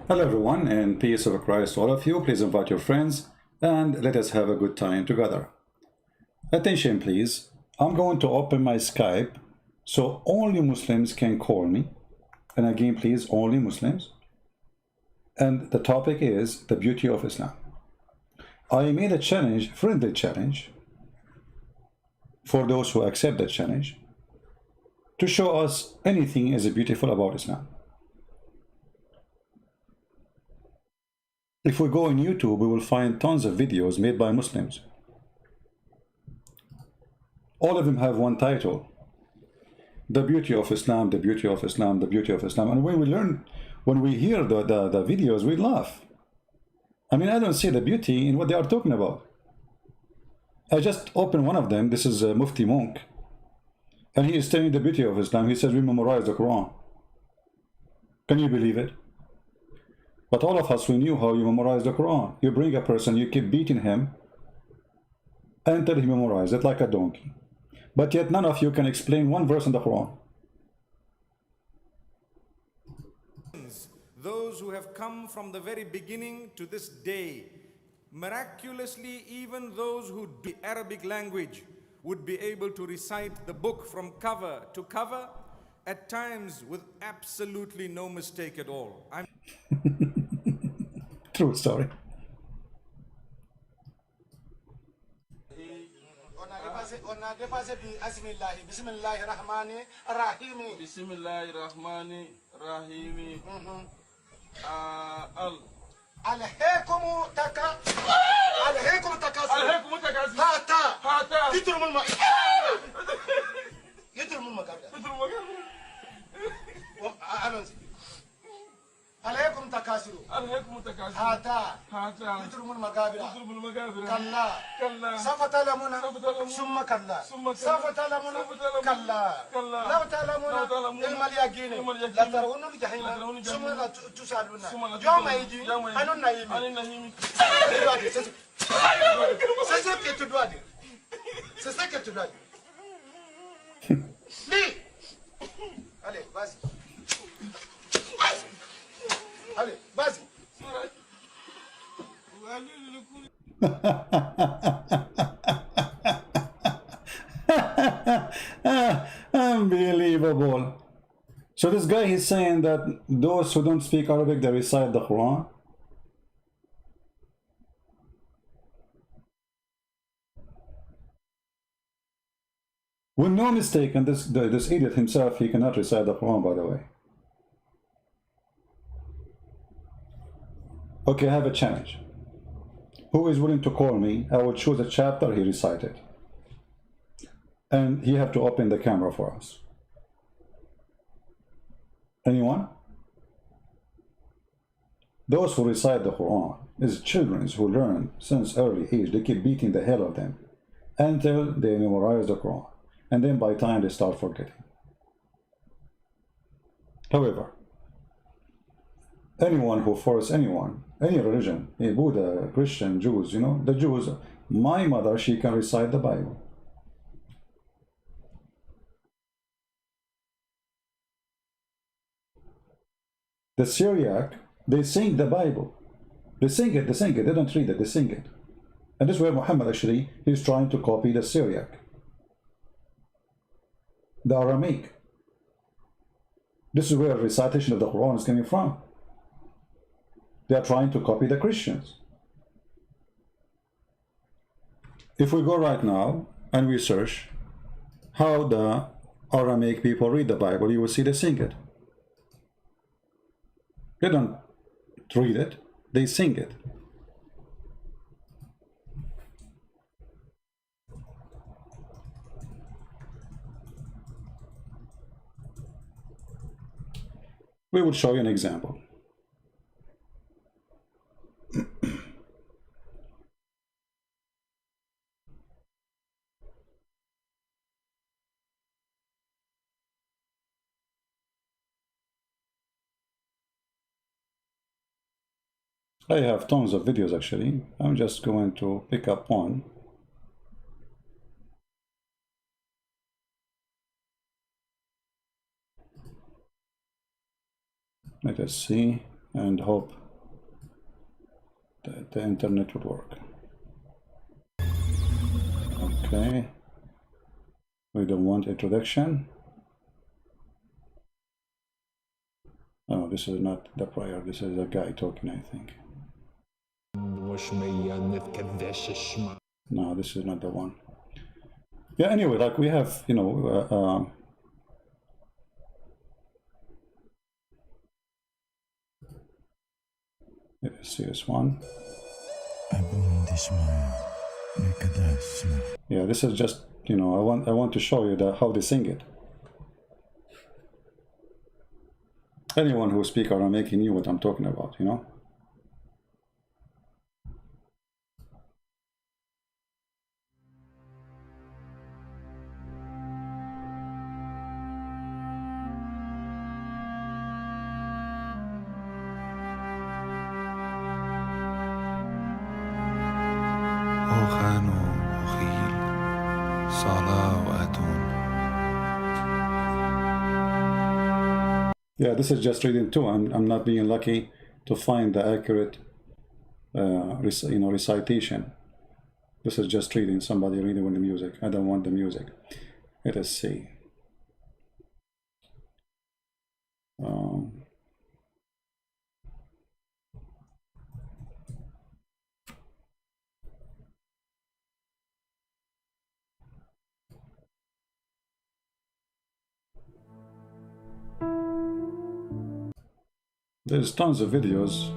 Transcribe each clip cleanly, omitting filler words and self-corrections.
Hello everyone, and peace of Christ to all of you. Please invite your friends and let us have a good time together. Attention please, I'm going to open my Skype so only Muslims can call me. And again please, only Muslims. And the topic is the beauty of Islam. I made a challenge, friendly challenge, for those who accept the challenge, to show us anything is beautiful about Islam. If we go on YouTube, we will find tons of videos made by Muslims. All of them have one title: the beauty of Islam, the beauty of Islam, the beauty of Islam. And when we hear the videos, we laugh. I mean, I don't see the beauty in what they are talking about. I just opened one of them. This is Mufti Monk. And he is telling the beauty of Islam. He says we memorize the Quran. Can you believe it? But all of us, we knew how you memorize the Quran. You bring a person, you keep beating him until he memorizes it like a donkey. But yet none of you can explain one verse in the Quran. Those who have come from the very beginning to this day, miraculously, even those who do Arabic language would be able to recite the book from cover to cover, at times with absolutely no mistake at all. True story. On a dépassé Bismillahirrahmanirrahim. Bismillahirrahmanirrahim. Alhaykum takasur. Hata. Yidrum al-magabra. عليكم تكاثر هاتا يترمون المقابر كلا سوف تعلمون ثم كلا سوف تعلمون كلا لو تعلمون علم اليقين لترون الجحيم ثم تسألون يوم يجي عن النعيم c'est ce que tu dois dire. C'est ça que tu dois dire. Dis. Allez, vas-y. Allez, vas-y. Unbelievable. So this guy is saying that those who don't speak Arabic, they recite the Quran. With no mistake, and this idiot himself, he cannot recite the Quran, by the way. Okay, I have a challenge. Who is willing to call me? I will choose a chapter he recited. And he have to open the camera for us. Anyone? Those who recite the Quran is children who learn since early age. They keep beating the hell of them until they memorize the Quran. And then by time they start forgetting. However, anyone who forces anyone, any religion, Buddha, Christian, Jews, you know, the Jews, my mother, she can recite the Bible. The Syriac, they sing the Bible. They sing it, they don't read it, they sing it. And this is where Mohammed actually, he's trying to copy the Syriac, the Aramaic. This is where recitation of the Quran is coming from. They are trying to copy the Christians. If we go right now and we search how the Aramaic people read the Bible, you will see they sing it. They don't read it, they sing it. We will show you an example. I have tons of videos actually. I'm just going to pick up one. Let us see. and hope that the internet would work. Okay, we don't want introduction. Oh, this is not the prior, this is a guy talking, I think. No, this is not the one. Yeah, anyway, like we have, you know, let's see this one. Yeah, this is just, you know, I want to show you how they sing it. Anyone who speaks Aramaic knew what I'm talking about, you know. Yeah, this is just reading too. I'm not being lucky to find the accurate, you know, recitation. This is just reading. Somebody reading with the music. I don't want the music. Let us see. There's tons of videos.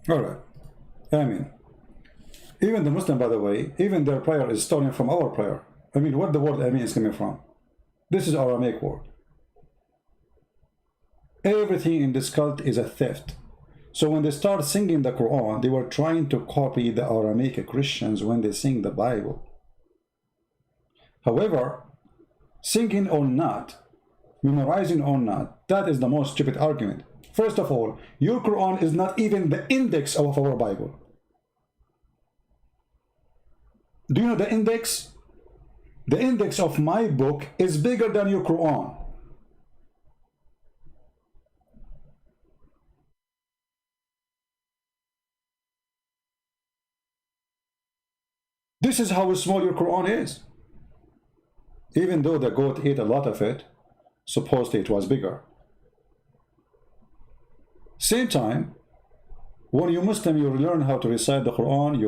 All right. I mean, even the Muslim, by the way, even their prayer is stolen from our prayer. I mean, what the word Amin is coming from? This is Aramaic word. Everything in this cult is a theft. So when they start singing the Quran, they were trying to copy the Aramaic Christians when they sing the Bible. However, singing or not, memorizing or not, that is the most stupid argument. First of all, your Quran is not even the index of our Bible. Do you know the index? The index of my book is bigger than your Quran. This is how small your Quran is. Even though the goat ate a lot of it, supposedly it was bigger. Same time, when you're Muslim, you learn how to recite the Quran,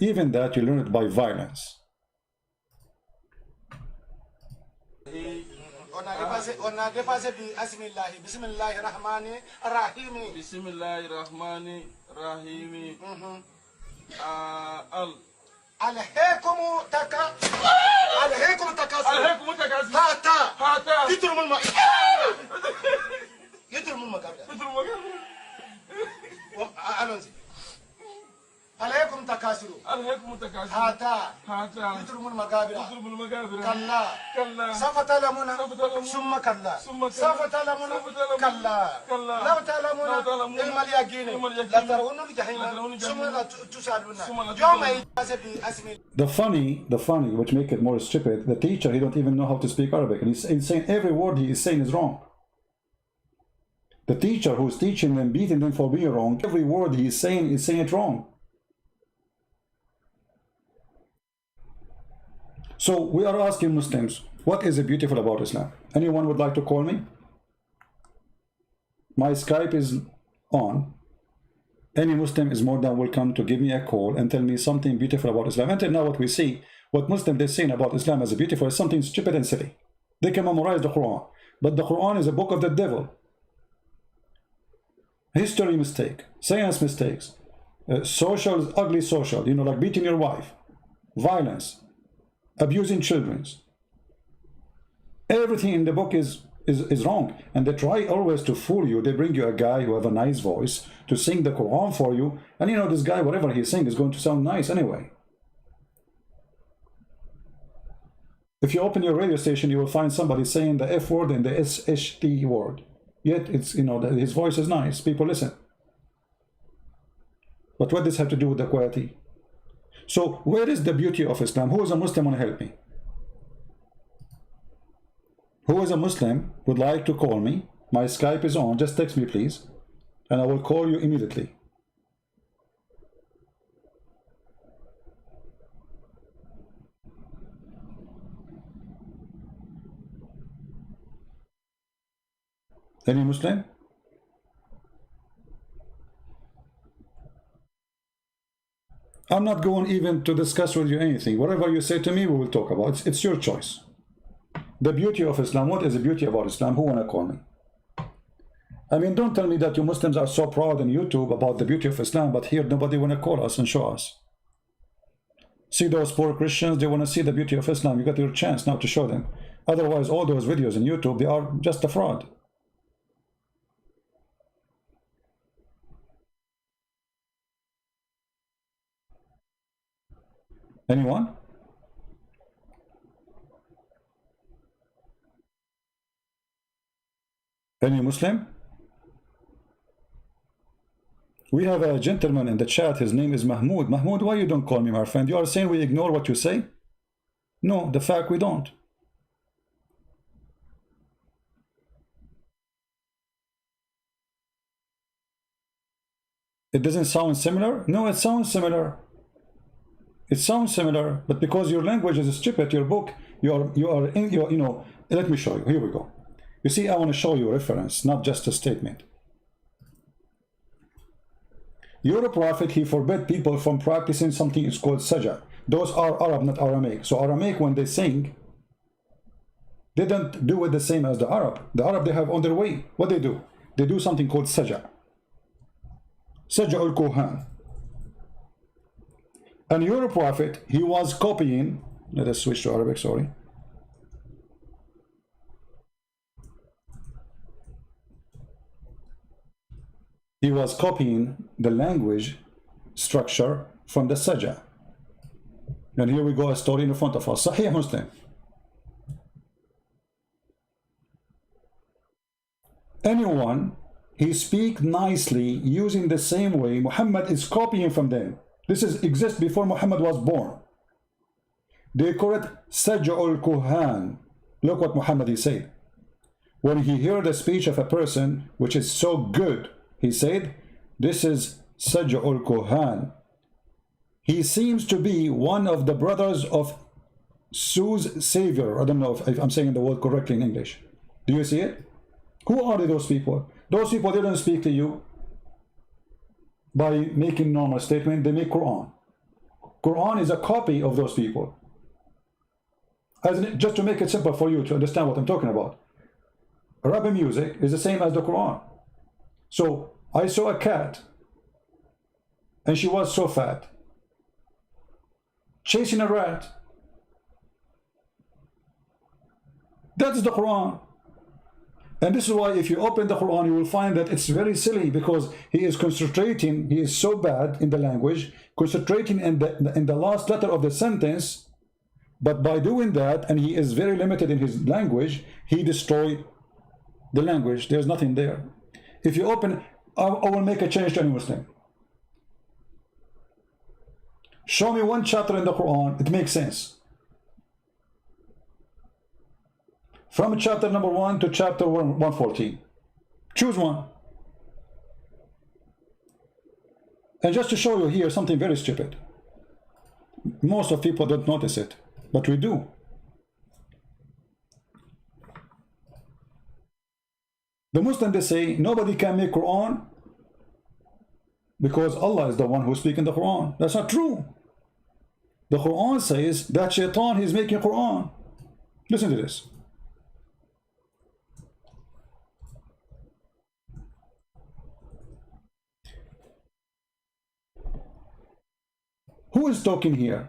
even that you learn it by violence. On a dépassé Bismillahirrahmanirrahim. Bismillahirrahmanirrahim. Alhaykum takasur. Hata. Yitrumul magabra. عليكم تكاثر هاتا يترم المقابر كلا سوف تعلمون ثم كلا سوف تعلمون كلا لو تعلمون علم اليقين لترون الجحيم ثم تسألون يوم The funny, which make it more stupid, the teacher, he don't even know how to speak Arabic, and he's saying every word he is saying is wrong. The teacher who's teaching them, beating them for being wrong, every word he is saying it wrong. So we are asking Muslims, what is beautiful about Islam? Anyone would like to call me? My Skype is on. Any Muslim is more than welcome to give me a call and tell me something beautiful about Islam. Until now, what we see, what Muslims they're saying about Islam as beautiful is something stupid and silly. They can memorize the Quran, but the Quran is a book of the devil. History mistake, science mistakes, social, ugly social, you know, like beating your wife, violence, abusing children. Everything in the book is wrong, and they try always to fool you. They bring you a guy who have a nice voice to sing the Quran for you, and you know this guy, whatever he's saying is going to sound nice anyway. If you open your radio station, you will find somebody saying the F word and the SHT word, yet it's, you know, his voice is nice, people listen. But what does this have to do with the quality? So where is the beauty of Islam? Who is a Muslim want to help me? Who is a Muslim would like to call me? My Skype is on. Just text me, please, and I will call you immediately. Any Muslim? I'm not going even to discuss with you anything. Whatever you say to me, we will talk about. It's your choice. The beauty of Islam. What is the beauty about Islam? Who wanna call me? I mean, don't tell me that you Muslims are so proud on YouTube about the beauty of Islam, but here nobody wanna call us and show us. See those poor Christians, they wanna see the beauty of Islam. You got your chance now to show them. Otherwise, all those videos on YouTube, they are just a fraud. Anyone? Any Muslim? We have a gentleman in the chat. His name is Mahmoud. Mahmoud, why you don't call me, my friend? You are saying we ignore what you say? No, the fact we don't. It doesn't sound similar? No, it sounds similar. It sounds similar, but because your language is stupid, your book, you know, let me show you. Here we go. You see, I want to show you a reference, not just a statement. Your prophet, he forbid people from practicing something is called sajah. Those are Arab, not Aramaic. So Aramaic, when they sing, they don't do it the same as the Arab. The Arab, they have on their way. What they do? They do something called sajah. سجع الكهان. And your prophet, he was copying, let us switch to Arabic, sorry. He was copying the language structure from the Saj'a. And here we go, a story in front of us. Sahih Muslim. Anyone, he speak nicely using the same way, Muhammad is copying from them. This exists before Muhammad was born. They call it Saj'ul Kuhan. Look what Muhammad he said. When he heard the speech of a person which is so good, he said, this is Saj'ul Kuhan. He seems to be one of the brothers of Su's Savior. I don't know if I'm saying the word correctly in English. Do you see it? Who are those people? Those people didn't speak to you by making normal statement. They make Quran. Quran is a copy of those people. Just to make it simple for you to understand what I'm talking about. Arabic music is the same as the Quran. So I saw a cat and she was so fat, chasing a rat. That's the Quran. And this is why if you open the Quran, you will find that it's very silly, because he is concentrating, he is so bad in the language, concentrating in the last letter of the sentence, but by doing that, and he is very limited in his language, he destroyed the language. There's nothing there. If you open, I will make a change to any Muslim. Show me one chapter in the Quran, it makes sense. From chapter number 1 to chapter 114. Choose one. And just to show you here something very stupid. Most of people don't notice it, but we do. The Muslims, they say nobody can make Quran because Allah is the one who speaks in the Quran. That's not true. The Quran says that Shaitan is making Quran. Listen to this. Who is talking here?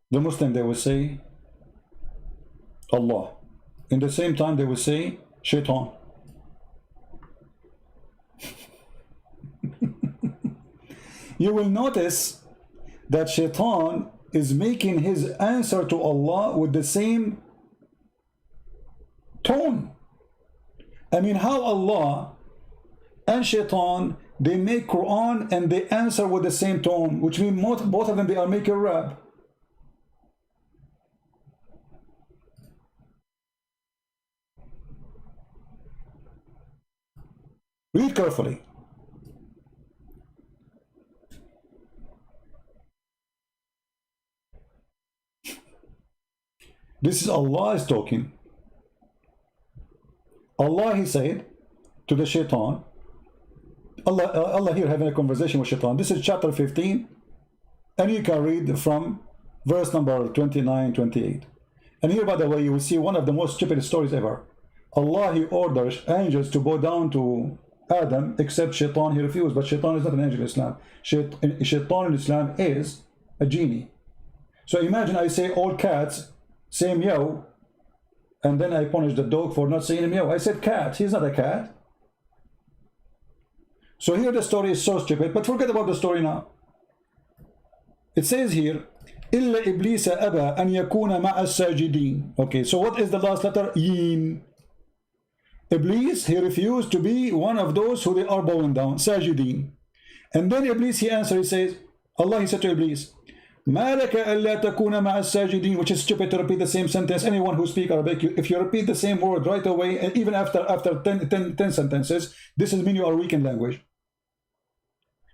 The Muslim, they will say Allah. In the same time, they will say Shaitan. You will notice that Shaitan is making his answer to Allah with the same tone. I mean, how Allah and Shaitan, they make Quran and they answer with the same tone, which means both of them, they are making rap. Read carefully. This is Allah is talking. Allah, he said to the Shaitan, Allah here having a conversation with Shaitan. This is chapter 15, and you can read from verse number 29, 28. And here, by the way, you will see one of the most stupid stories ever. Allah, he orders angels to bow down to Adam, except Shaitan, he refused. But Shaitan is not an angel in Islam. Shaitan in Islam is a genie. So imagine I say all cats say meow, and then I punish the dog for not saying meow. I said cat, he's not a cat. So here the story is so stupid, but forget about the story now. It says here, إِلَّا إِبْلِيسَ أَبَى أَنْ يَكُونَ مَعَ السَّاجِدِينَ. Okay, so what is the last letter? Yin. Iblis, he refused to be one of those who they are bowing down, sajidin. And then Iblis, he answered, he says, Allah, he said to Iblis, مَا لَكَ أَلَّا تَكُونَ مَعَ السَّاجِدِينَ, which is stupid to repeat the same sentence. Anyone who speaks Arabic, if you repeat the same word right away, and even after 10 sentences, this is mean you are weak in language.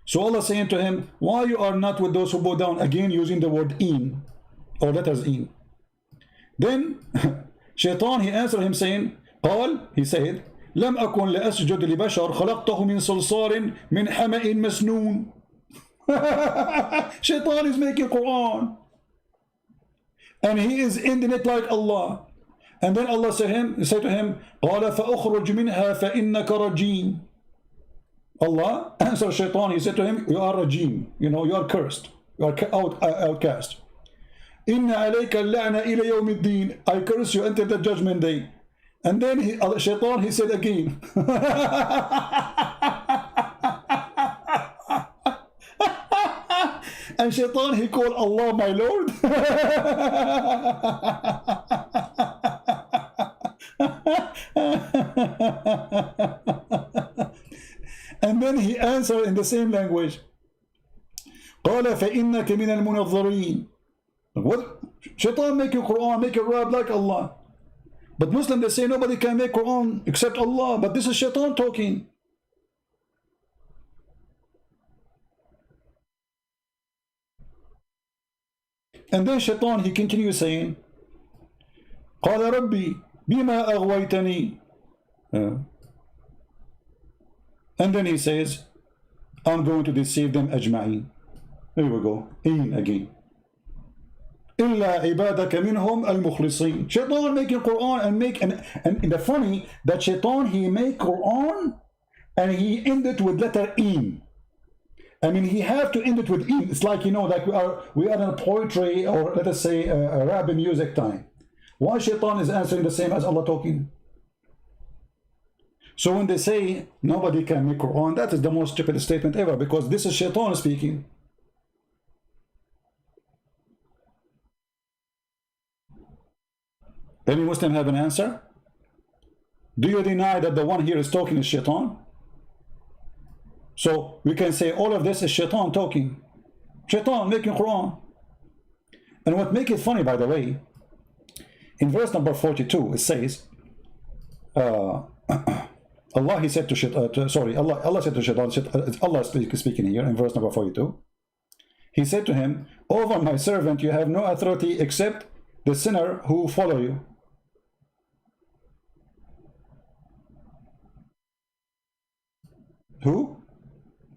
So Allah saying to him, why you are not with those who bow down, again using the word in, or letters in. Then Shaitan, he answered him saying, قال, he said, لم أكن لأسجد لبشر خلقته من صلصال من حمأ مسنون. Shaitan is making Quran, and he is ending it like Allah. And then Allah said to him, قَالَ فَأُخْرُجْ مِنْهَا فَإِنَّكَ رَجِيمٌ. Allah answered Shaitan, he said to him, you are rajim, you know, you are cursed, you are outcast. إِنَّ عَلَيْكَ اللَّعْنَ إِلَى يَوْمِ الدِّينِ. I curse you until the judgment day. And then Shaitan, he said again, and Shaitan, he called Allah my Lord. And then he answered in the same language, قال فإنك من المنظرين. What? Shaitan make you Quran, make you rap like Allah. But Muslims, they say nobody can make Quran except Allah. But this is Shaitan talking. And then Shaitan, he continues saying, قال ربي بما أغويتني. And then he says, I'm going to deceive them أجمعين. Here we go, in again. إلا عبادك منهم المخلصين. Shaitan making Quran and the funny that Shaitan, he make Quran and he end it with letter in. I mean, he have to end it with in. It's like, you know, like we are in a poetry, or let us say a rap music time. Why Shaitan is answering the same as Allah talking? So when they say nobody can make Quran, that is the most stupid statement ever, because this is Shaitan speaking. Any Muslim have an answer? Do you deny that the one here is talking is Shaitan? So we can say all of this is Shaitan talking. Shaitan making Quran. And what makes it funny, by the way, in verse number 42, it says, Allah, he said to Shaitan, Allah said to Shaitan, Allah speaking here in verse number 42, he said to him, over my servant you have no authority except the sinner who follow you. Who?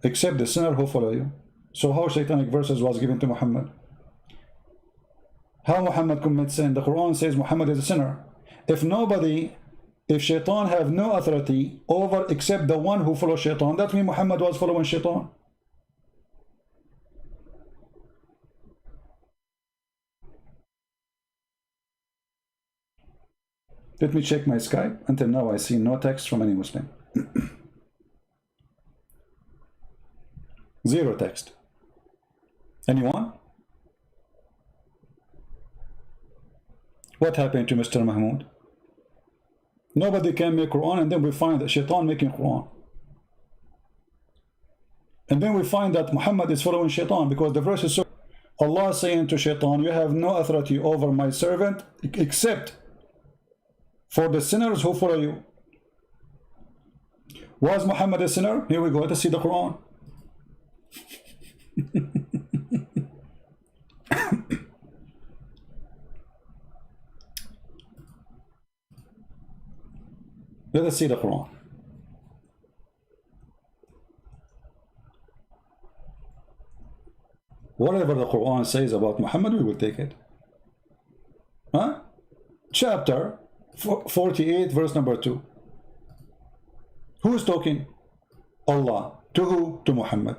Except the sinner who follow you. So how satanic verses was given to Muhammad? How Muhammad commits sin? The Quran says Muhammad is a sinner. If Shaitan have no authority over except the one who follows Shaitan, that means Muhammad was following Shaitan. Let me check my Skype. Until now I see no text from any Muslim. Zero text. Anyone? What happened to Mr. Mahmoud? Nobody can make Quran, and then we find that Shaitan making Quran. And then we find that Muhammad is following Shaitan, because the verse is so. Allah saying to Shaitan, you have no authority over my servant except for the sinners who follow you. Was Muhammad a sinner? Here we go. Let's see the Quran. Let us see the Quran. Whatever the Quran says about Muhammad, we will take it. Huh? Chapter 48, verse number 2. Who is talking? Allah. To who? To Muhammad.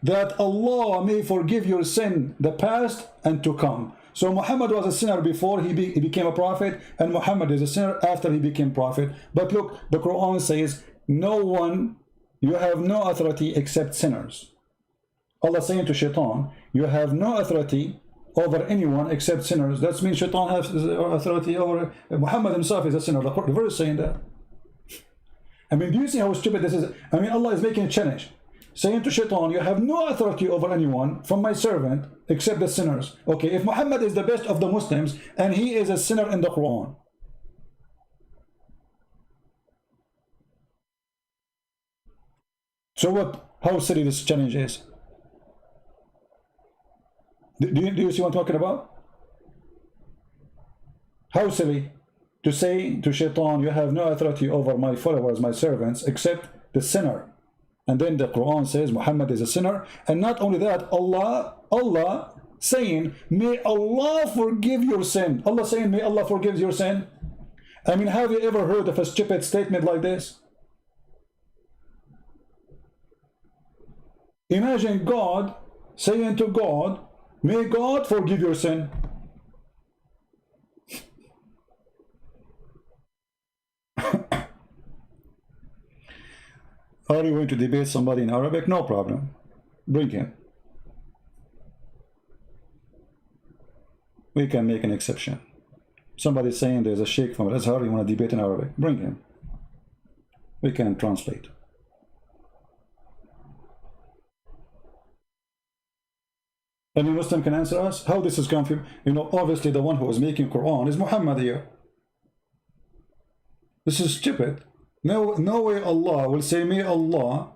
That Allah may forgive your sin, the past and to come. So Muhammad was a sinner before he became a prophet, and Muhammad is a sinner after he became prophet. But look, the Quran says, no one, you have no authority except sinners. Allah saying to Shaitan, you have no authority over anyone except sinners. That means Shaitan has authority over Muhammad himself is a sinner. The verse is saying that. I mean, do you see how stupid this is? I mean, Allah is making a challenge, saying to Shaitan, you have no authority over anyone from my servant except the sinners. Okay, if Muhammad is the best of the Muslims and he is a sinner in the Quran, so what? How silly this challenge is. Do you see what I'm talking about? How silly to say to Shaitan, you have no authority over my followers, my servants, except the sinner. And then the Quran says Muhammad is a sinner. And not only that, Allah saying, may Allah forgive your sin. Allah saying, may Allah forgive your sin. I mean, have you ever heard of a stupid statement like this? Imagine God saying to God, may God forgive your sin. Are you going to debate somebody in Arabic? No problem. Bring him. We can make an exception. Somebody saying there's a sheikh from Al-Azhar, you want to debate in Arabic? Bring him. We can translate. Any Muslim can answer us how this is come from. You know, obviously the one who is making Quran is Muhammad here. This is stupid. No way Allah will say may Allah.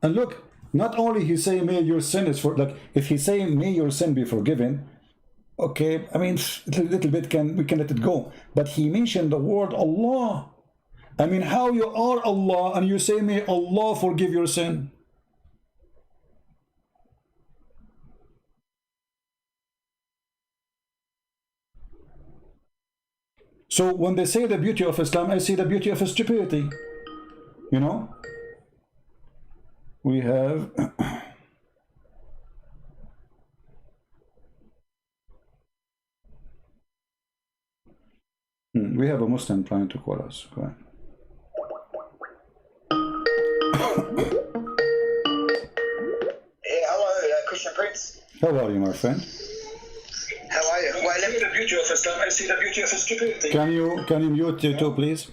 And look, not only he say may your sin is for, like if he say may your sin be forgiven, okay, I mean a little bit we can let it go. But he mentioned the word Allah. I mean, how you are Allah and you say may Allah forgive your sin? So when they say the beauty of Islam, I see the beauty of stupidity. You know? We have we have a Muslim trying to call us. Go ahead. Hey, hello, Christian Prince. How are you, my friend? How are you? Well, let me the beauty of Islam. I see the beauty of stupidity. Can you mute you too, please?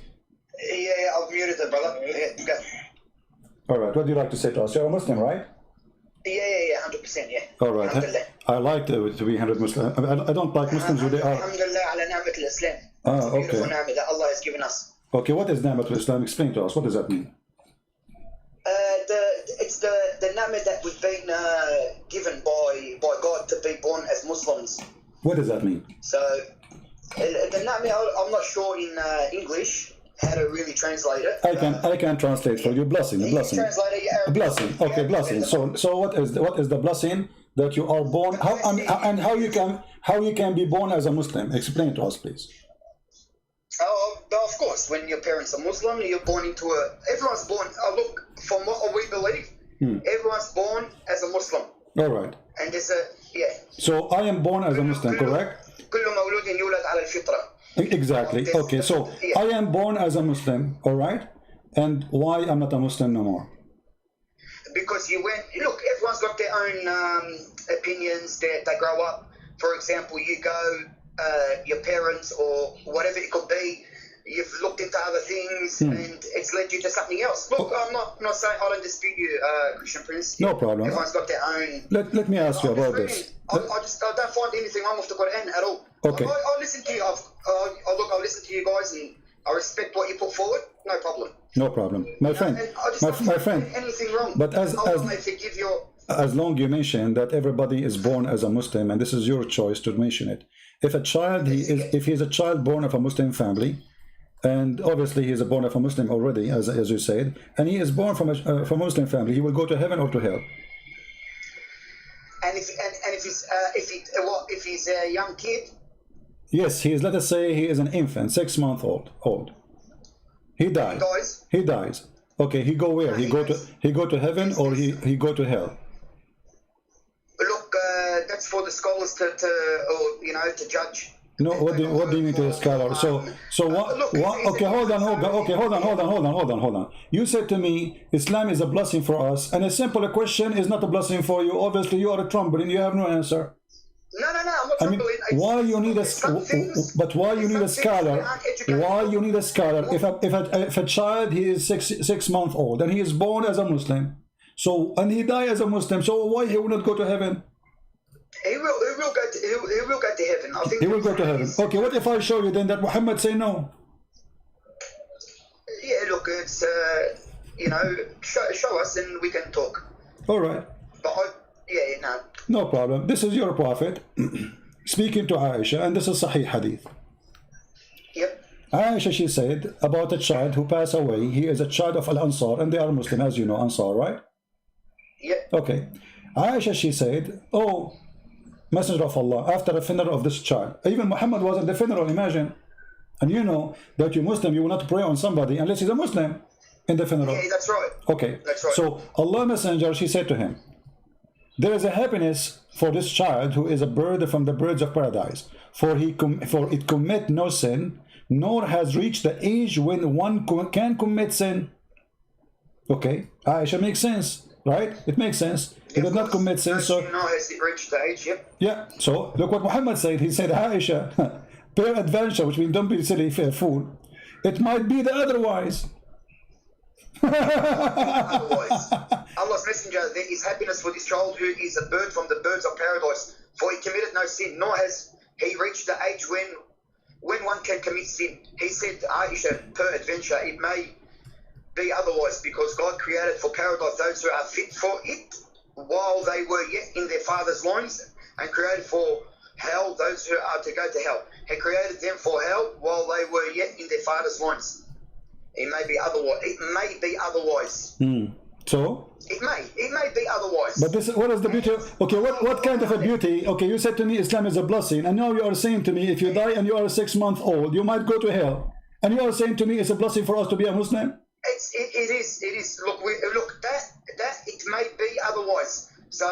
Yeah, I've muted it, brother. Yeah, go. All right. What do you like to say to us? You're a Muslim, right? Yeah, 100%, yeah. All right. I like to be 100 Muslim. I don't like Muslims who they are. Alhamdulillah ala ni'mat al-Islam. Okay. Beautiful ni'mat that Allah has given us. Okay, what is ni'mat al-Islam? Explain to us. What does that mean? It's the ni'mat that we've been given by God to be born as Muslims. What does that mean? So, the ni'mat, I'm not sure in English how to really translate it. I can translate for you. Blessing, a blessing. Translate it, Arabic. Blessing. Okay, blessing. So what is the blessing that you are born? How and how you can be born as a Muslim? Explain to us, please. Oh, of course. When your parents are Muslim, you're born into a. Everyone's born. Look, from what we believe, everyone's born as a Muslim. All right. And there's a So I am born as a Muslim, correct? كل مولود يولد على الفطرة. Exactly. Okay, so I am born as a Muslim, all right? And why I'm not a Muslim no more? Because look, everyone's got their own opinions. They grow up. For example, you go, your parents or whatever it could be, you've looked into other things and it's led you to something else. Look, I'm not saying I don't dispute you, Christian Prince. No problem. Everyone's got their own. Let me ask you about this. I don't find anything wrong with the Quran at all. Okay. I listen to you. I listen to you guys and I respect what you put forward. No problem. No problem, my friend. My friend. Anything wrong? But as long you mention that everybody is born as a Muslim, and this is your choice to mention it. If if he's a child born of a Muslim family, and obviously he is born of a Muslim already, as you said, and he is born from a Muslim family, he will go to heaven or to hell. And if he's a young kid. Yes, he is. Let us say he is an infant, 6 months old. He dies. He dies. Okay, he go where? He go to heaven or he go to hell? Look, that's for the scholars to judge. No, what do you mean to the scholar? So what? Okay, hold on. You said to me, Islam is a blessing for us, and a simple question is not a blessing for you. Obviously, you are trembling. You have no answer. No, I'm not trembling. Why you need a scholar? Why you need a scholar? If a child he is six months old and he is born as a Muslim, and he die as a Muslim, so why he will not go to heaven? He will go to heaven. I think he will go to heaven. Okay, what if I show you then that Muhammad say no? Yeah, look, it's show us and we can talk. All right. But no. No problem. This is your prophet speaking to Aisha, and this is Sahih Hadith. Yep. Aisha, she said about a child who passed away. He is a child of Al-Ansar, and they are Muslim, as you know, Ansar, right? Yep. Okay. Aisha, she said, oh, Messenger of Allah, after the funeral of this child, even Muhammad was at the funeral, imagine. And you know that you Muslim, you will not pray on somebody unless he's a Muslim in the funeral. Yeah, that's right. Okay. That's right. So Allah Messenger, she said to him, there is a happiness for this child who is a bird from the birds of paradise. For it commit no sin, nor has reached the age when one can commit sin. Okay, Aisha, makes sense, right? It makes sense. He did not commit sin, so No, has it reached the age? Yep. yeah. So look what Muhammad said. He said, Aisha, peradventure, which means don't be silly fool. It might be the otherwise. Otherwise, Allah's Messenger, there is happiness for this child who is a bird from the birds of paradise. For he committed no sin, nor has he reached the age when one can commit sin. He said, Aisha, peradventure, it may be otherwise, because God created for paradise those who are fit for it while they were yet in their father's loins, and created for hell those who are to go to hell. He created them for hell while they were yet in their father's loins. It may be otherwise. It may be otherwise. So? It may be otherwise. But this, what is the beauty? Okay, what kind of a beauty? Okay, you said to me Islam is a blessing, and now you are saying to me if you die and you are 6 months old, you might go to hell. And you are saying to me it's a blessing for us to be a Muslim? It is. Look, that it may be otherwise. So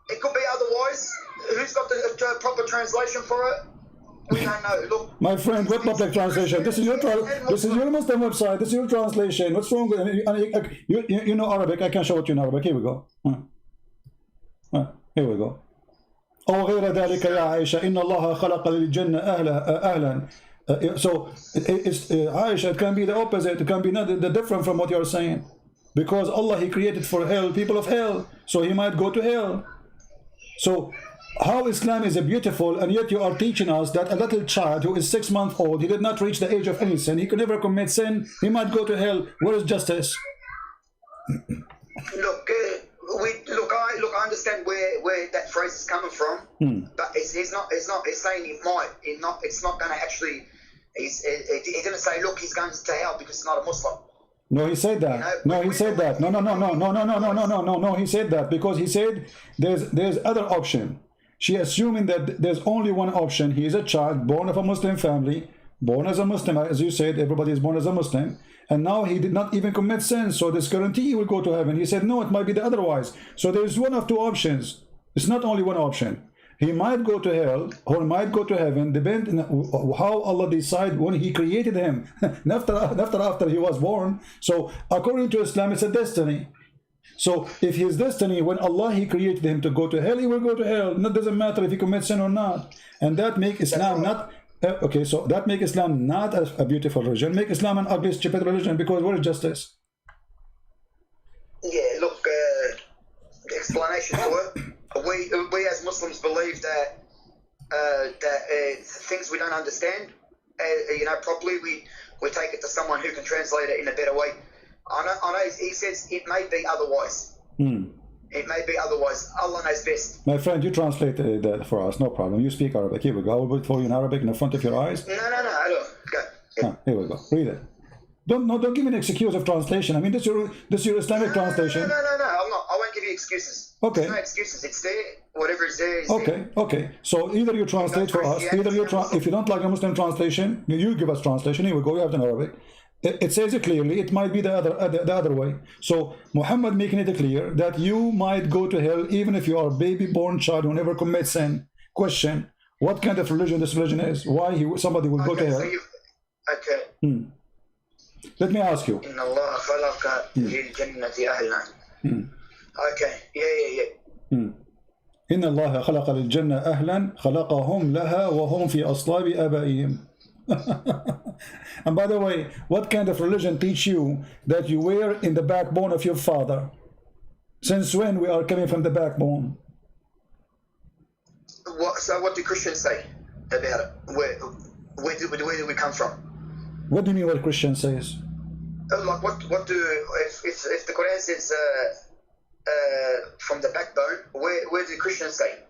it could be otherwise. Who's got the proper translation for it? We don't know. Look, my friend, what public translation? This is your Muslim website. This is your translation. What's wrong with you know Arabic? I can show it to you in Arabic. Here we go. Here we go. أو غير ذلك يا عائشة إن الله خلق للجنة أهلا. So it's Aisha, it can be the opposite. It can be not the different from what you are saying, because Allah, He created for hell people of hell, so He might go to hell. So how Islam is a beautiful, and yet you are teaching us that a little child who is 6 months old, he did not reach the age of any sin, he could never commit sin, he might go to hell. Where is justice? I understand where that phrase is coming from, but he's saying it might. It's not going to actually. He's going to say, look, he's going to hell because he's not a Muslim. No, he said that. No, he said that. No. He said that because he said there's other option. She assuming that there's only one option. He is a child born of a Muslim family, born as a Muslim, as you said. Everybody is born as a Muslim, and now he did not even commit sin. So this guarantee he will go to heaven. He said no, it might be the otherwise. So there's one of two options. It's not only one option. He might go to hell or might go to heaven, depending on how Allah decide when He created him, after he was born. So according to Islam, it's a destiny. So if his destiny, when Allah He created him to go to hell, he will go to hell. It doesn't matter if he commits sin or not. And that make Islam not okay. So that make Islam not a beautiful religion. Make Islam an ugly, stupid religion. Because where is justice? Yeah, look, the explanation to it. We as Muslims believe that things we don't understand, properly, we take it to someone who can translate it in a better way. I know he says it may be otherwise. It may be otherwise. Allah knows best. My friend, you translate that for us, no problem. You speak Arabic. Here we go. I will put it for you in Arabic in the front of your eyes. No. Look, go. Yeah. Here we go. Read it. Don't give me an excuse of translation. I mean, this is your Islamic translation. No. I'm not. I won't give you excuses. Okay. There's no excuses. It's there. Whatever is there is there. Okay. So either you translate for us, either if you don't like a Muslim translation, you give us translation. Here we go. We have it in Arabic. It says it clearly. It might be the other way. So Muhammad making it clear that you might go to hell even if you are a baby born child who never commits sin. Question: what kind of religion this religion is? Why somebody will go to hell? Okay. Let me ask you. إن الله خلق للجنة أهلا. Okay. Yeah. إن الله خلق للجنة أهلا خلقهم لها وهم في أصلاب آبائهم. And by the way, what kind of religion teach you that you were in the backbone of your father? Since when we are coming from the backbone? So what do Christians say about it? Where do we come from? What do you mean what Christian says? Like what do if the Quran says from the backbone, where do Christians say?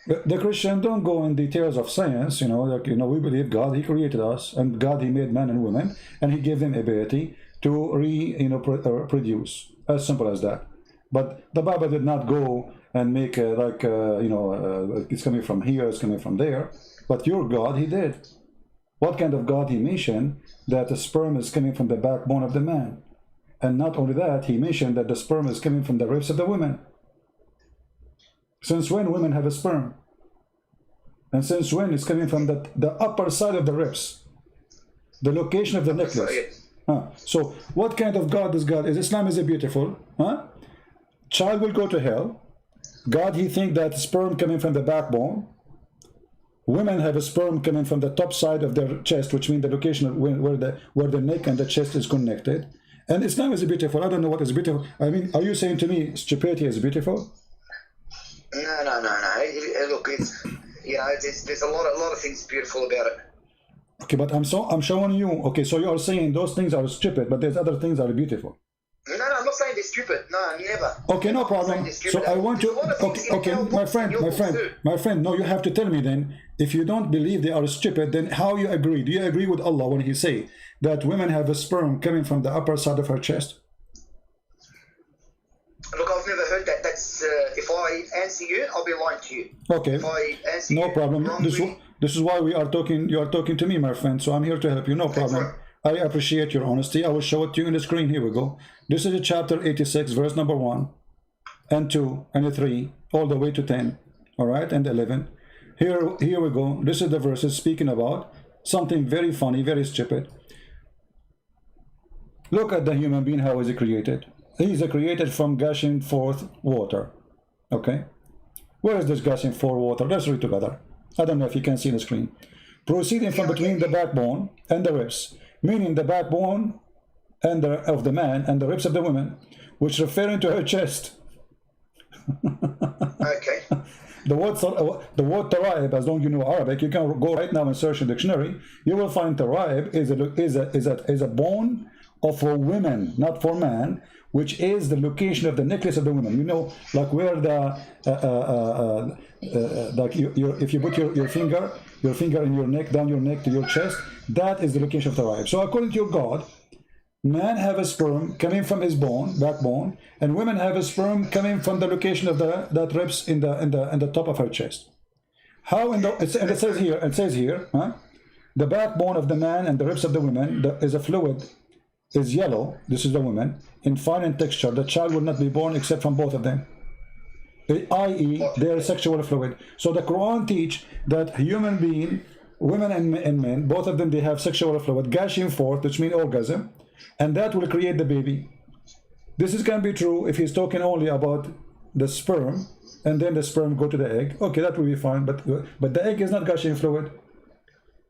The Christian don't go in details of science, we believe God, He created us, and God, He made man and women, and He gave them ability to produce, as simple as that. But the Bible did not go and make it's coming from here, it's coming from there. But your God, He did. what kind of God he mentioned that the sperm is coming from the backbone of the man. And not only that, he mentioned that the sperm is coming from the ribs of the women. Since when women have a sperm? And since when it's coming from the upper side of the ribs, the location of the necklace. So what kind of God is God? Islam is beautiful? Child will go to hell. God, he think that sperm coming from the backbone. Women have a sperm coming from the top side of their chest, which means the location of where the neck and the chest is connected. And Islam is beautiful. I don't know what is beautiful. I mean, are you saying to me stupidity is beautiful? No. Look, it's, you know, there's a lot of things beautiful about it. Okay, but I'm showing you. Okay, so you are saying those things are stupid, but there's other things that are beautiful. No, I'm not saying they're stupid. No, never. Okay, no problem. So I want to. Okay, my friend. No, you have to tell me then. If you don't believe they are stupid, then how you agree? Do you agree with Allah when He say that women have a sperm coming from the upper side of her chest? Look, I've never heard that. That's if I answer you, I'll be lying to you. Okay. If I answer no you problem. This is why we are talking. You are talking to me, my friend. So I'm here to help you. No problem. Right. I appreciate your honesty. I will show it to you on the screen. Here we go. This is chapter 86, verse number 1 and 2 and 3, all the way to 10. All right, and 11. Here we go. This is the verses speaking about something very funny, very stupid. Look at the human being. How is he created? He is created from gushing forth water. Okay. Where is this gushing forth water? Let's read together. I don't know if you can see the screen. Proceeding from between the backbone and the ribs, meaning the backbone and of the man and the ribs of the woman, which referring to her chest. Okay. The word taraib, as long as you know Arabic, you can go right now and search in the dictionary. You will find taraib is a bone of a woman, not for man, which is the location of the necklace of the woman. You know, like where the like if you put your finger in your neck, down your neck to your chest, that is the location of the taraib. So according to your God, man have a sperm coming from his backbone, and women have a sperm coming from the location of that ribs in the top of her chest. How and it says here, the backbone of the man and the ribs of the woman is a fluid, is yellow. This is the woman, in fine in texture. The child will not be born except from both of them, i.e. their sexual fluid. So the Quran teach that human being, women and men, both of them, they have sexual fluid gushing forth, which means orgasm, and that will create the baby. This is can be true if he's talking only about the sperm, and then the sperm go to the egg. Okay, that will be fine, but the egg is not gushing fluid.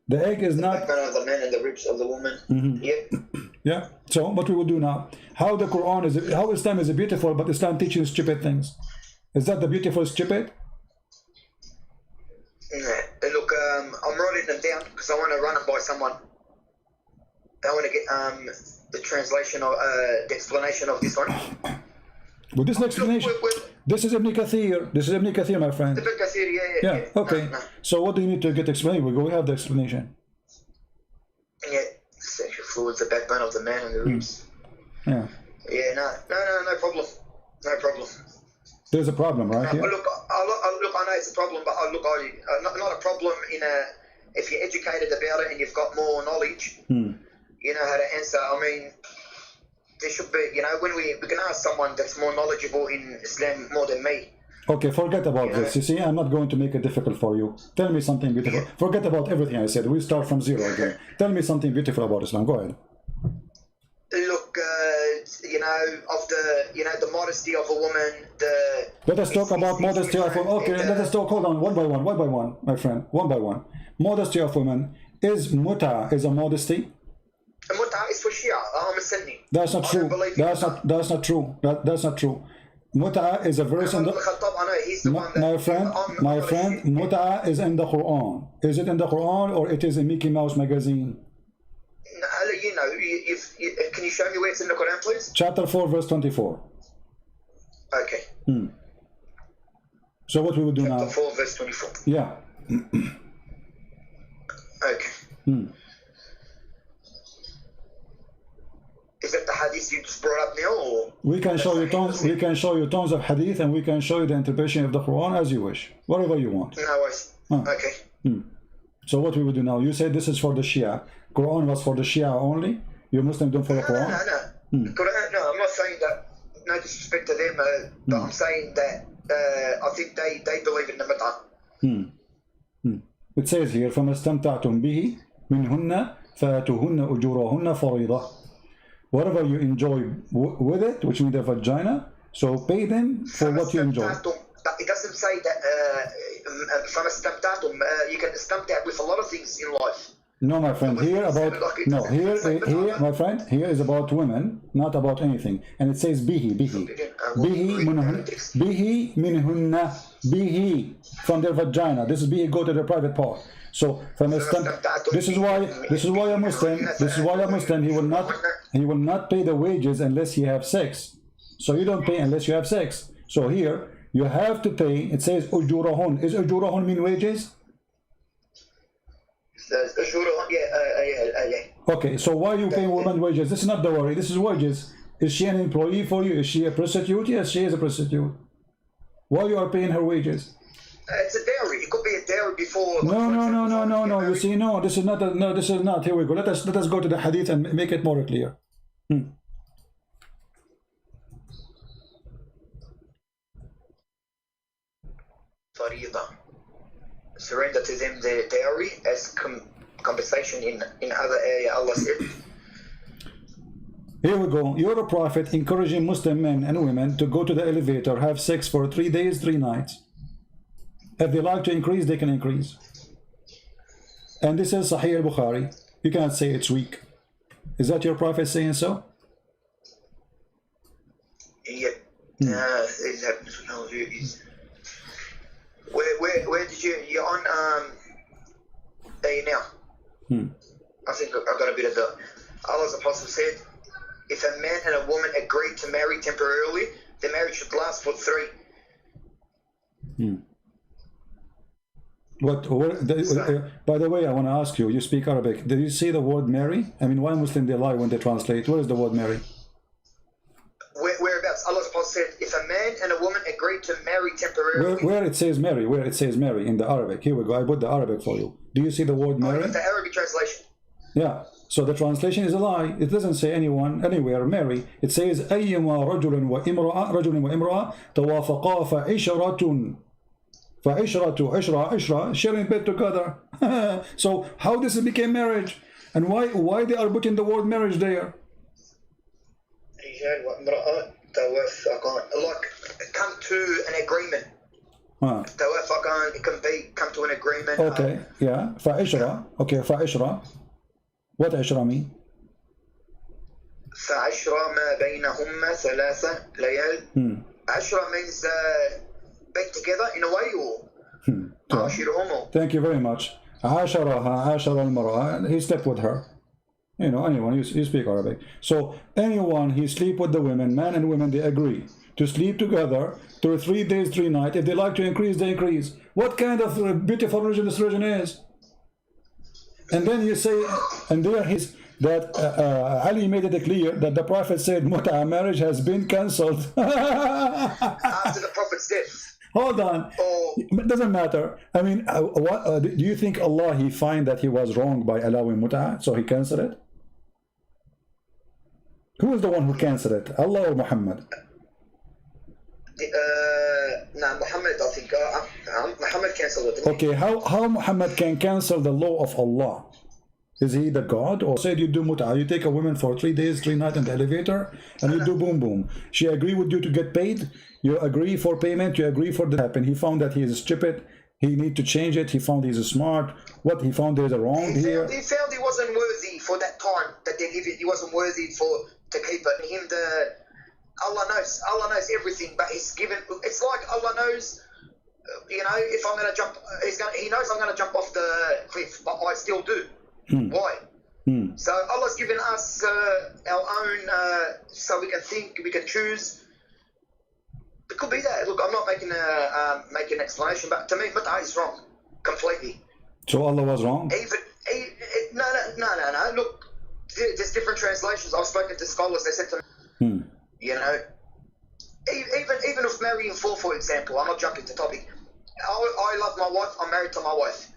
The egg is not. The backbone of the man and the ribs of the woman. Yep. Yeah. So what we will do now? How the Quran is, how Islam is beautiful, but Islam teaches stupid things. Is that the beautiful stupid? Look, I'm writing them down because I want to run it by someone. I want to get the translation or the explanation of this one. Well, this explanation. This is Ibn Kathir. This is Ibn Kathir, my friend. Ibn Kathir, yeah. Okay. No. So what do you need to get explained? We have the explanation. Yeah, sexual fluids, the backbone of the man and the ribs. Yeah. Yeah. No problem. No problem. There's a problem, right? Here? Look, I know it's a problem, but not a problem if you're educated about it and you've got more knowledge. You know how to answer. I mean, there should be, you know, when we can ask someone that's more knowledgeable in Islam more than me. Okay, forget about this. You see, I'm not going to make it difficult for you. Tell me something beautiful. Yeah. Forget about everything I said. We start from zero again. Tell me something beautiful about Islam. Go ahead. Look, you know, of the modesty of a woman. Let us talk about modesty of women. Okay, let us talk. Hold on, one by one, my friend, one by one. Modesty of women is a modesty. Muta is for Shia. I'm a Sunni. That's not true. That's not true. That's not true. Muta is a verse in the. My friend, Muta is in the Quran. Is it in the Quran or it is in Mickey Mouse magazine? I'll let you know. Can you show me where it's in the Quran, please? Chapter 4, verse 24. Okay. So what we will do now? Chapter 4, verse 24. Yeah. Okay. Is that the hadith you just brought up now, or we can show you tons? We can show you tons of hadith, and we can show you the interpretation of the Quran as you wish, whatever you want. No worries. Okay. So what we would do now? You said this is for the Shia. Quran was for the Shia only. You Muslim don't follow Quran. Quran, no, I'm not saying that. No disrespect to them, but I'm saying that I think they believe in the mit'ah. It says here, فَمَا اسْتَمْتَعْتُمْ بِهِ مِنْهُنَّ فَآتُوهُنَّ أُجُورَهُنَّ فَرِيضَةً. Whatever you enjoy with it, which means the vagina, so pay them for what you enjoy. It doesn't say that فَمَا اسْتَمْتَعْتُمْ you can istamta' with a lot of things in life. No, my friend, here my friend, here is about women, not about anything. And it says bihi minhunna, bihi, from their vagina. This is bihi, go to the private part. So this is why a Muslim, he will not pay the wages unless he have sex. So you don't pay unless you have sex. So here you have to pay. It says ujurahun. Is ujurahun mean wages? Okay, so why are you paying women wages? This is not dowry, this is wages. Is she an employee for you? Is she a prostitute? Yes, she is a prostitute. Why you are paying her wages? It's a dowry. It could be a dowry before. No. You see, no, this is not. This is not. Here we go. Let us go to the hadith and make it more clear. Faridah. Surrender to them the dowry as compensation in other area. Allah said. Here we go. You're a prophet encouraging Muslim men and women to go to the elevator, have sex for 3 days, 3 nights. If they like to increase, they can increase. And this is Sahih al-Bukhari. You cannot say it's weak. Is that your prophet saying so? Yeah. Where did you're on there now? I think I got a bit of the Allah's apostle said, if a man and a woman agree to marry temporarily, the marriage should last for 3. By the way, I want to ask you, you speak Arabic. Did you see the word marry? I mean, why Muslim they lie when they translate? Where is the word marry? Whereabouts? Allah's apostle said, if a man and a woman agree to marry temporarily. Where it says marry? Where it says marry in the Arabic? Here we go. I put the Arabic for you. Do you see the word marry? The Arabic translation. Yeah. So the translation is a lie. It doesn't say anyone, anywhere, marry. It says أيما رجل وامرأة توافقا فعشرة عشرة sharing bed together. So how this became marriage? And why they are putting the word marriage there? Like come to an agreement. It can be come to an agreement. Okay, yeah. فعشرة. Okay, فعشرة. What عشرة mean? فعشرة ما بينهما 3 ليال. عشرة means be together in a way or Thank you very much. عاشرها المرأة. He slept with her. You know, anyone, you speak Arabic. So anyone he sleep with the women, man and women, they agree to sleep together to 3 days, 3 nights. If they like to increase, they increase. What kind of beautiful religion this religion is? And then you say, and there that Ali made it clear that the Prophet said Mut'a marriage has been cancelled. After the Prophet's death. Hold on. It doesn't matter. I mean, do you think Allah, he find that he was wrong by allowing Mut'a, so he cancelled it? Who is the one who cancelled it? Allah or Muhammad? No, Muhammad, I think. Muhammad cancelled it. Okay, how Muhammad can cancel the law of Allah? Is he the God? Or said you do mut'ah, you take a woman for 3 days, 3 nights in the elevator, and you do boom boom. She agree with you to get paid, you agree for payment, you agree for the happen. He found that he is stupid, he need to change it, he found he's smart. What he found there's a wrong here. He found he wasn't worthy for that time that they live in. He wasn't worthy to keep it. Allah knows everything, but he's given. It's like Allah knows, if I'm going to jump, he knows I'm going to jump off the cliff, but I still do. Why? So Allah's given us our own, so we can think, we can choose. It could be that. Look, I'm not making an explanation, but to me, Mut'ah is wrong completely. So Allah was wrong? No. Look, there's different translations. I've spoken to scholars. They said to me, even if marrying for example, I'm not jumping to topic. I love my wife. I'm married to my wife.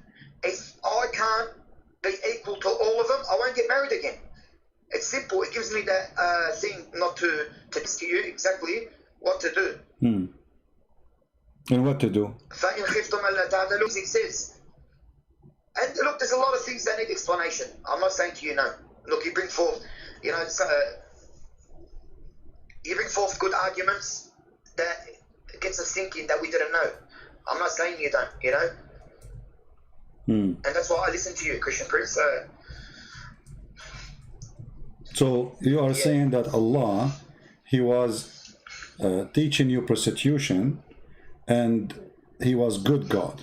If I can't be equal to all of them, I won't get married again. It's simple. It gives me that thing not to tell you exactly what to do. And what to do? فَإِنْ خِفْتُمْ أَلَّا تَعْدِلُوا, it says. And look, there's a lot of things that need explanation. I'm not saying to you no. Look, you bring forth, you know, you bring forth good arguments that gets us thinking that we didn't know. I'm not saying you don't, you know. And that's why I listen to you, Christian Prince. So you are saying that Allah, He was teaching you prostitution, and He was good God.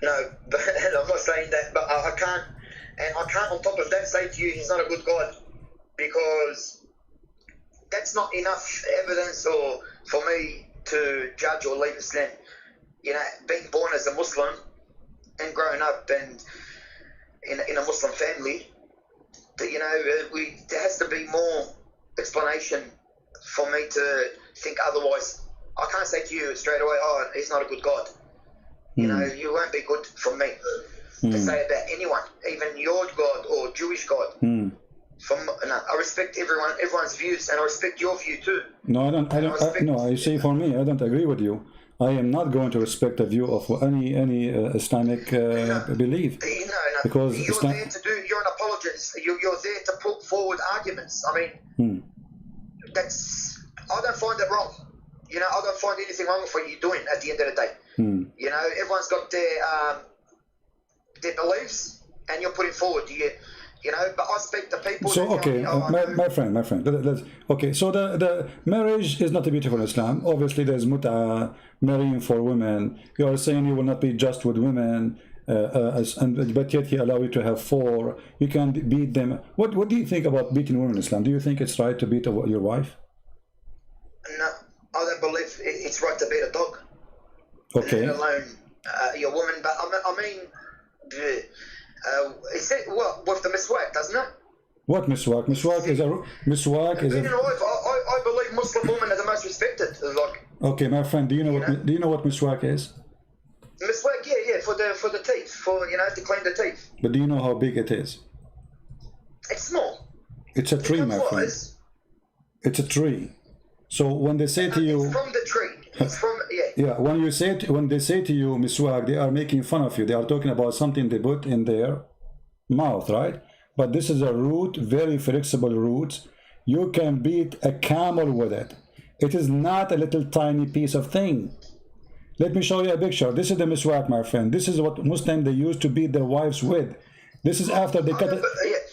No, but I'm not saying that, but I can't, and I can't on top of that say to you He's not a good God, because that's not enough evidence or for me to judge or leave Islam. You know, being born as a Muslim and growing up and in a Muslim family, you know, there has to be more explanation for me to think otherwise. I can't say to you straight away, oh, He's not a good God. You know, you won't be good from me to say about anyone, even your God or Jewish God. I respect everyone's views, and I respect your view too. No, I say for me, I don't agree with you. I am not going to respect the view of any Islamic belief. No, because you're there to do. You're an apologist. You're there to put forward arguments. I mean, I don't find it wrong. You know, I don't find anything wrong with what you're doing at the end of the day. You know, everyone's got their beliefs, and you're putting forward. You know, but I speak to people. So okay, my friend. Okay, so the marriage is not beautiful in Islam. Obviously, there's mut'a, marrying for women. You are saying you will not be just with women, but yet He allow you to have 4. You can beat them. What do you think about beating women in Islam? Do you think it's right to beat your wife? No, I don't believe it's right to beat a dog. Okay. Let alone your woman, but I mean, it's with the miswak, doesn't it? What miswak? Miswak is a. I believe Muslim women are the most respected. Like. Okay, my friend, do you know what miswak is? Miswak, yeah, for the teeth, to clean the teeth. But do you know how big it is? It's small. It's a tree, my friend. It's a tree. So when they say to you, it's from the tree. It's from when they say to you miswak, they are making fun of you. They are talking about something they put in their mouth, right? But this is a root, very flexible root. You can beat a camel with it. It is not a little tiny piece of thing. Let me show you a picture. This is the miswak, my friend. This is what Muslims they used to beat their wives with. This is after they cut it.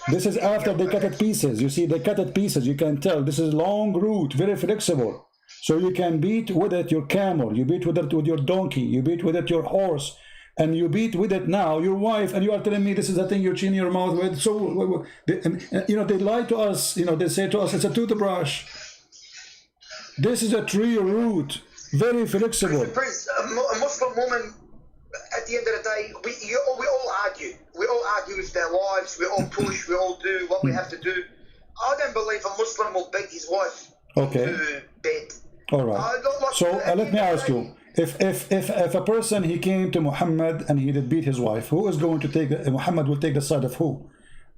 This is after they cut it pieces. You see, they cut it pieces. You can tell this is long root, very flexible. So you can beat with it your camel. You beat with it with your donkey. You beat with it your horse, and you beat with it now your wife. And you are telling me this is the thing you're cleaning your mouth with. So they lie to us. They say to us it's a toothbrush. This is a tree root, very flexible. Prince, a Muslim woman. At the end of the day, we all argue. We all argue with their wives. We all push. We all do what we have to do. I don't believe a Muslim will beat his wife to bed. All right. So let me ask you: if a person he came to Muhammad and he did beat his wife, who is going to take? Muhammad will take the side of who?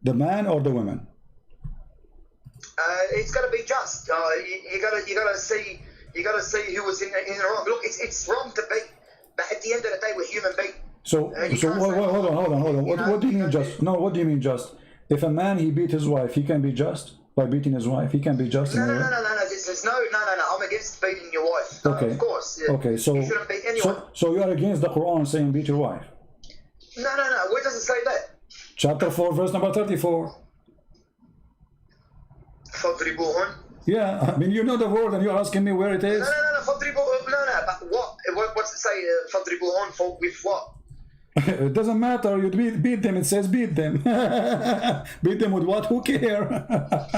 The man or the woman? It's got to be just. You gotta see who was in the wrong. Look, it's wrong to beat. But at the end of the day, we're human beings. So hold on. What do you mean just? No, what do you mean just? If a man he beat his wife, he can be just by beating his wife. He can be just. No. I'm against beating your wife. Okay. Of course. Yeah. Okay. So you shouldn't beat anyone. So you are against the Quran saying beat your wife? No. Where does it say that? Chapter 4, verse number 34. فَضْرِبُوهُنْ. Yeah, I mean you know the word and you're asking me where it is. No. But what's it say? فَضْرِبُوهُنْ for with what? It doesn't matter. You beat them. It says beat them. Beat them with what? Who care? But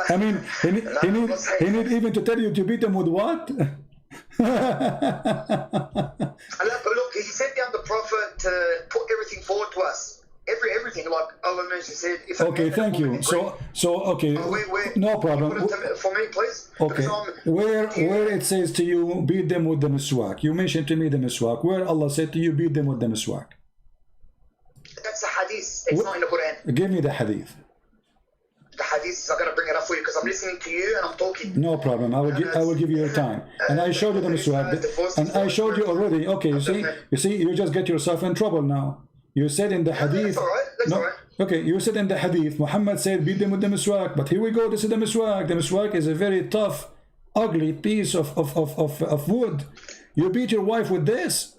I mean, he need even to tell you to beat them with what? Look, he sent down the Prophet to put everything forward to us. Every everything. Like Allah said, if a Okay, man and a thank woman you. agree- So okay, no problem. Put it for me, please. Okay, where it says to you, beat them with the miswak. You mentioned to me the miswak. Where Allah said to you, beat them with the miswak. That's a hadith. It's not in the Quran. Give me the hadith. The hadith, I'm going to bring it up for you because I'm listening to you and I'm talking. No problem. I will give you your time. And I showed you the miswak. And I showed you already. Okay, you see, you just get yourself in trouble now. You said in the hadith. That's all right. That's all right. Okay, you said in the hadith, Muhammad said, beat them with the miswak. But here we go. This is the miswak. The miswak is a very tough, ugly piece of wood. You beat your wife with this,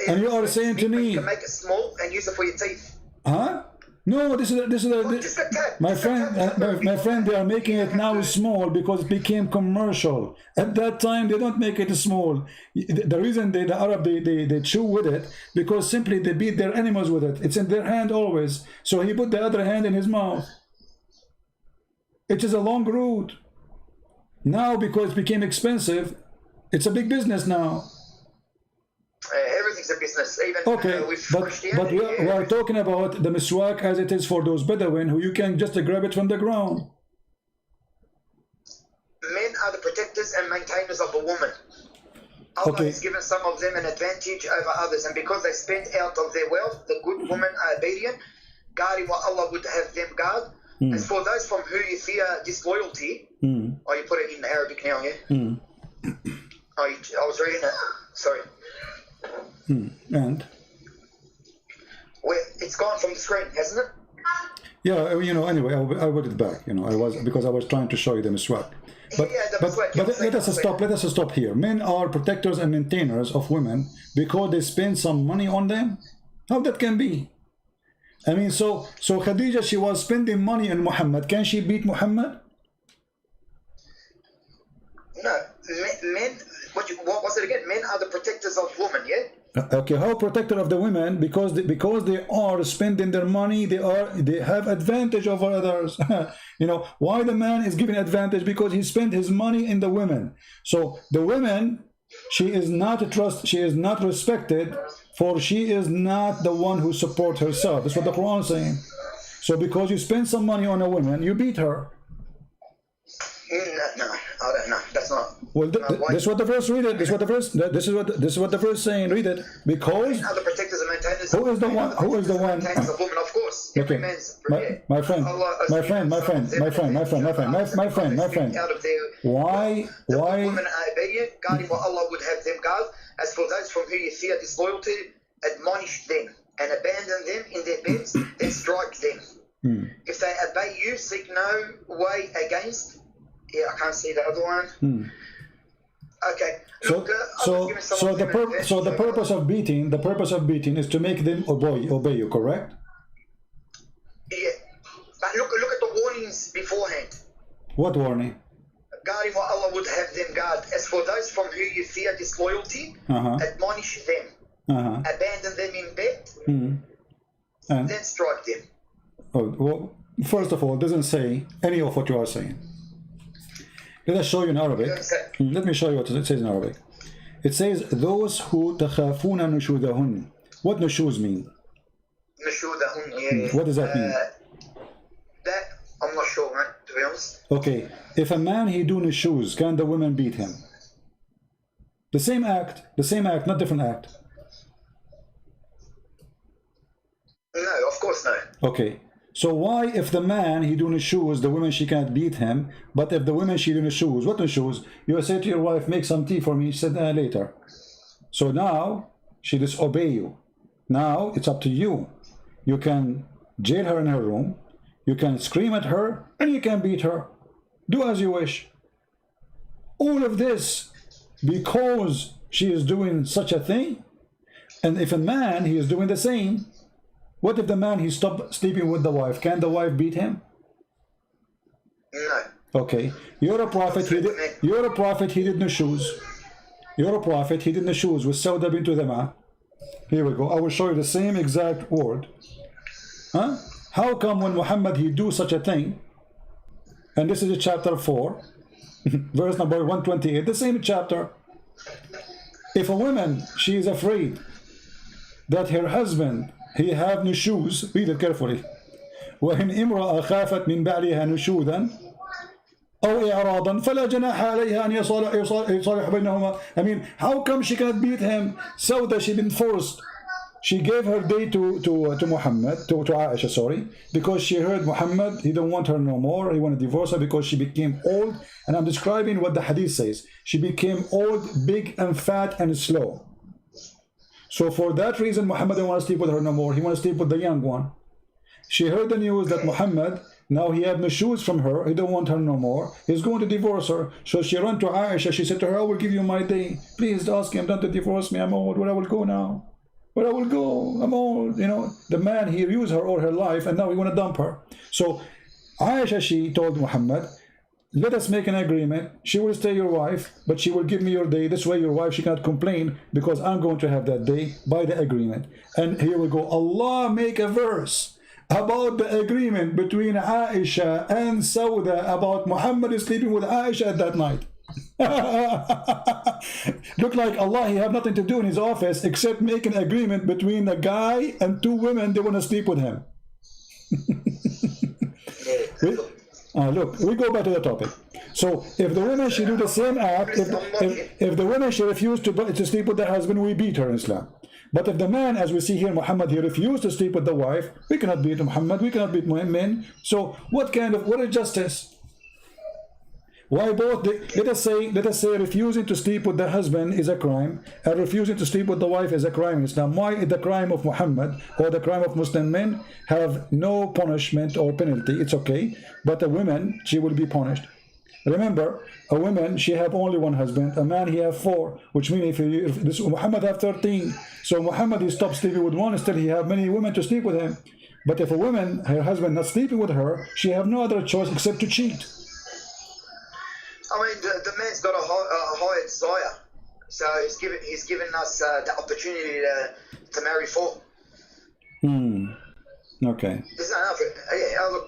and you are saying to me, you can make it small and use it for your teeth. huh? No, this is my friend. They are making it now small because it became commercial. At that time, they don't make it small. The reason the Arab they chew with it because simply they beat their animals with it. It's in their hand always. So he put the other hand in his mouth. It is a long route. Now because it became expensive, it's a big business now. Everything's a business, even Okay, with but Christianity. we are talking about the miswak as it is for those Bedouin who you can just grab it from the ground. Men are the protectors and maintainers of the woman. Allah Okay. has given some of them an advantage over others, and because they spent out of their wealth, the good women are obedient, guarding what Allah would have them guard. As for those from who you fear disloyalty, oh, you put it in Arabic now, yeah? Oh, I was reading it. Sorry. And It's gone from the screen, hasn't it? yeah, you know. Anyway, I put it back. You know, I was trying to show you the miswak. But let us stop. Let us stop here. Men are protectors and maintainers of women because they spend some money on them. How that can be? I mean, so Khadija, she was spending money on Muhammad. Can she beat Muhammad? No. Men, what was it again? Men are the protectors of women, yeah? Okay, how protector of the women? Because they are spending their money, they have advantage over others. You know why the man is given advantage? Because he spent his money in the women. So the women, she is not respected, for she is not the one who supports herself. That's what the Quran is saying. So because you spend some money on a woman, you beat her. No, I don't know. That's not. Well, this is what the verse read it. This is what the verse saying. Read it. Because Other protectors and maintainers. Who is the one? Who is the one? Maintainers of women, of course. Okay, Every man's my friend. Out of their Why? women are obedient, guarding what Allah would have them guard. As for those from whom you fear disloyalty, admonish them and abandon them in their beds, then strike them. If they obey you, seek no way against. Yeah, I can't see the other one. Okay. Look, The purpose of beating is to make them obey you, correct? Yeah. But look at the warnings beforehand. What warning? Guarding what Allah would have them guard. As for those from whom you fear disloyalty, admonish them. Abandon them in bed, And then strike them. well, first of all, it doesn't say any of what you are saying. Let us show you in Arabic. Let me show you what it says in Arabic. It says, those who تخافون نشوذهن. What nushuz mean? What does that mean? That, I'm not sure, mate, to be honest. Okay, if a man he do nushuz, can the women beat him? The same act, not different act. No, of course no. Okay, so why if the man he do nushuz, the women she can't beat him, but if the women she do nushuz, what nushuz? You say to your wife, make some tea for me, she said later. So now she disobey you. Now it's up to you. You can jail her in her room, you can scream at her, and you can beat her. Do as you wish. All of this because she is doing such a thing. And if a man, he is doing the same. What if the man, he stopped sleeping with the wife? Can the wife beat him? No. Okay. You're a prophet, he did nushuz. You're a prophet, he did nushuz with Sauda bint Dama. Here we go. I will show you the same exact word. Huh? How come when Muhammad he do such a thing, and this is chapter 4, verse number 128, the same chapter. If a woman, she is afraid that her husband he have nushuz, read it carefully. وإن امرأة خافت من بعلها نشوذا أو إعراضا فلا جناح عليها أن يصالح بينهما. I mean, how come she cannot beat him? So that she been forced. She gave her day to Muhammad, to Aisha, sorry, because she heard Muhammad, he don't want her no more, he want to divorce her because she became old. And I'm describing what the hadith says. She became old, big and fat and slow. So for that reason, Muhammad didn't want to sleep with her no more. He want to sleep with the young one. She heard the news that Muhammad, now he had no shoes from her, he don't want her no more, he's going to divorce her. So she ran to Aisha, she said to her, I will give you my day. Please ask him not to divorce me, I'm old, where I will go now? Where I will go? I'm old, you know. The man, he used her all her life and now we want to dump her. So Aisha, she told Muhammad, let us make an agreement. She will stay your wife, but she will give me your day. This way your wife, she cannot complain because I'm going to have that day by the agreement. And here we go. Allah make a verse about the agreement between Aisha and Sauda about Muhammad sleeping with Aisha at that night. Look like Allah, he have nothing to do in his office except make an agreement between a guy and two women, they want to sleep with him. Look, we go back to the topic. So if the women should do the same act, if the women should refuse to sleep with their husband, we beat her in Islam. But if the man, as we see here, Muhammad, he refused to sleep with the wife, we cannot beat Muhammad, we cannot beat men. So what is justice? Why both? Let us say refusing to sleep with the husband is a crime, and refusing to sleep with the wife is a crime in Islam. Why is the crime of Muhammad or the crime of Muslim men have no punishment or penalty? It's okay, but a woman, she will be punished. Remember, a woman, she have only one husband. A man, he have 4, which means if this Muhammad have 13. So Muhammad, he stopped sleeping with one, still he have many women to sleep with him. But if a woman, her husband not sleeping with her, she have no other choice except to cheat. I mean, the man's got a higher desire, so he's given us the opportunity to marry 4. Okay. There's no nothing. Look,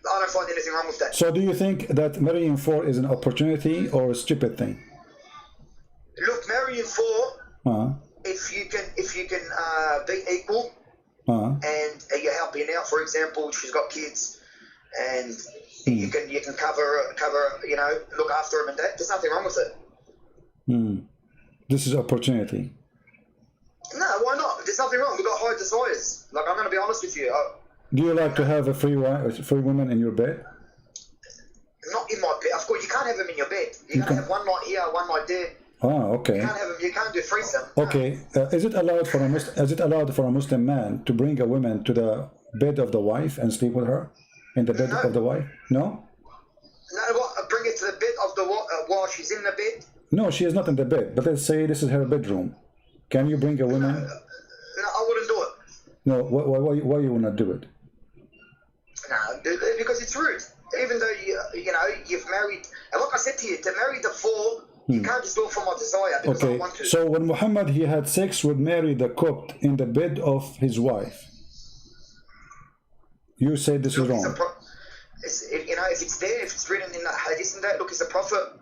I don't find anything wrong with that. So do you think that marrying 4 is an opportunity or a stupid thing? Look, marrying 4, if you can be equal, and you're helping out. For example, she's got kids, and you can cover, you know, look after them and that. There's nothing wrong with it. This is opportunity. No, why not? There's nothing wrong. We've got high desires. Like, I'm going to be honest with you. Do you like to have a free woman in your bed? Not in my bed. Of course, you can't have them in your bed. You're going to have one night here, one night there. Okay. You can't have them. You can't do threesome. Okay. Is it allowed for a Muslim man to bring a woman to the bed of the wife and sleep with her in the bed of the wife? No. No. What? Bring it to the bed of the while she's in the bed. No, she is not in the bed. But let's say this is her bedroom. Can you bring a woman? No, I wouldn't do it. No. Why you will not do it? No, because it's rude. Even though you know you've married, and like I said to you, to marry the 4, you can't just do it for my desire because I want to. So when Muhammad he had sex with Mary the Copt in the bed of his wife, you say this is wrong. You know, if it's there, if it's written in that hadith and that, look, it's a prophet.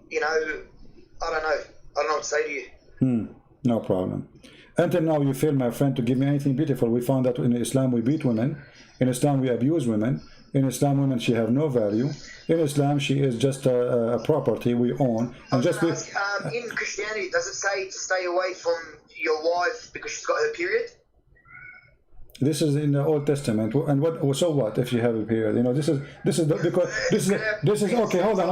You know, I don't know what to say to you. No problem. Until now, you failed, my friend, to give me anything beautiful. We found that in Islam we beat women. In Islam we abuse women. In Islam, women, she have no value. In Islam, she is just a property we own. And just in Christianity, does it say to stay away from your wife because she's got her period? This is in the Old Testament. And what? So what if you have a period? You know, this is okay. Hold on.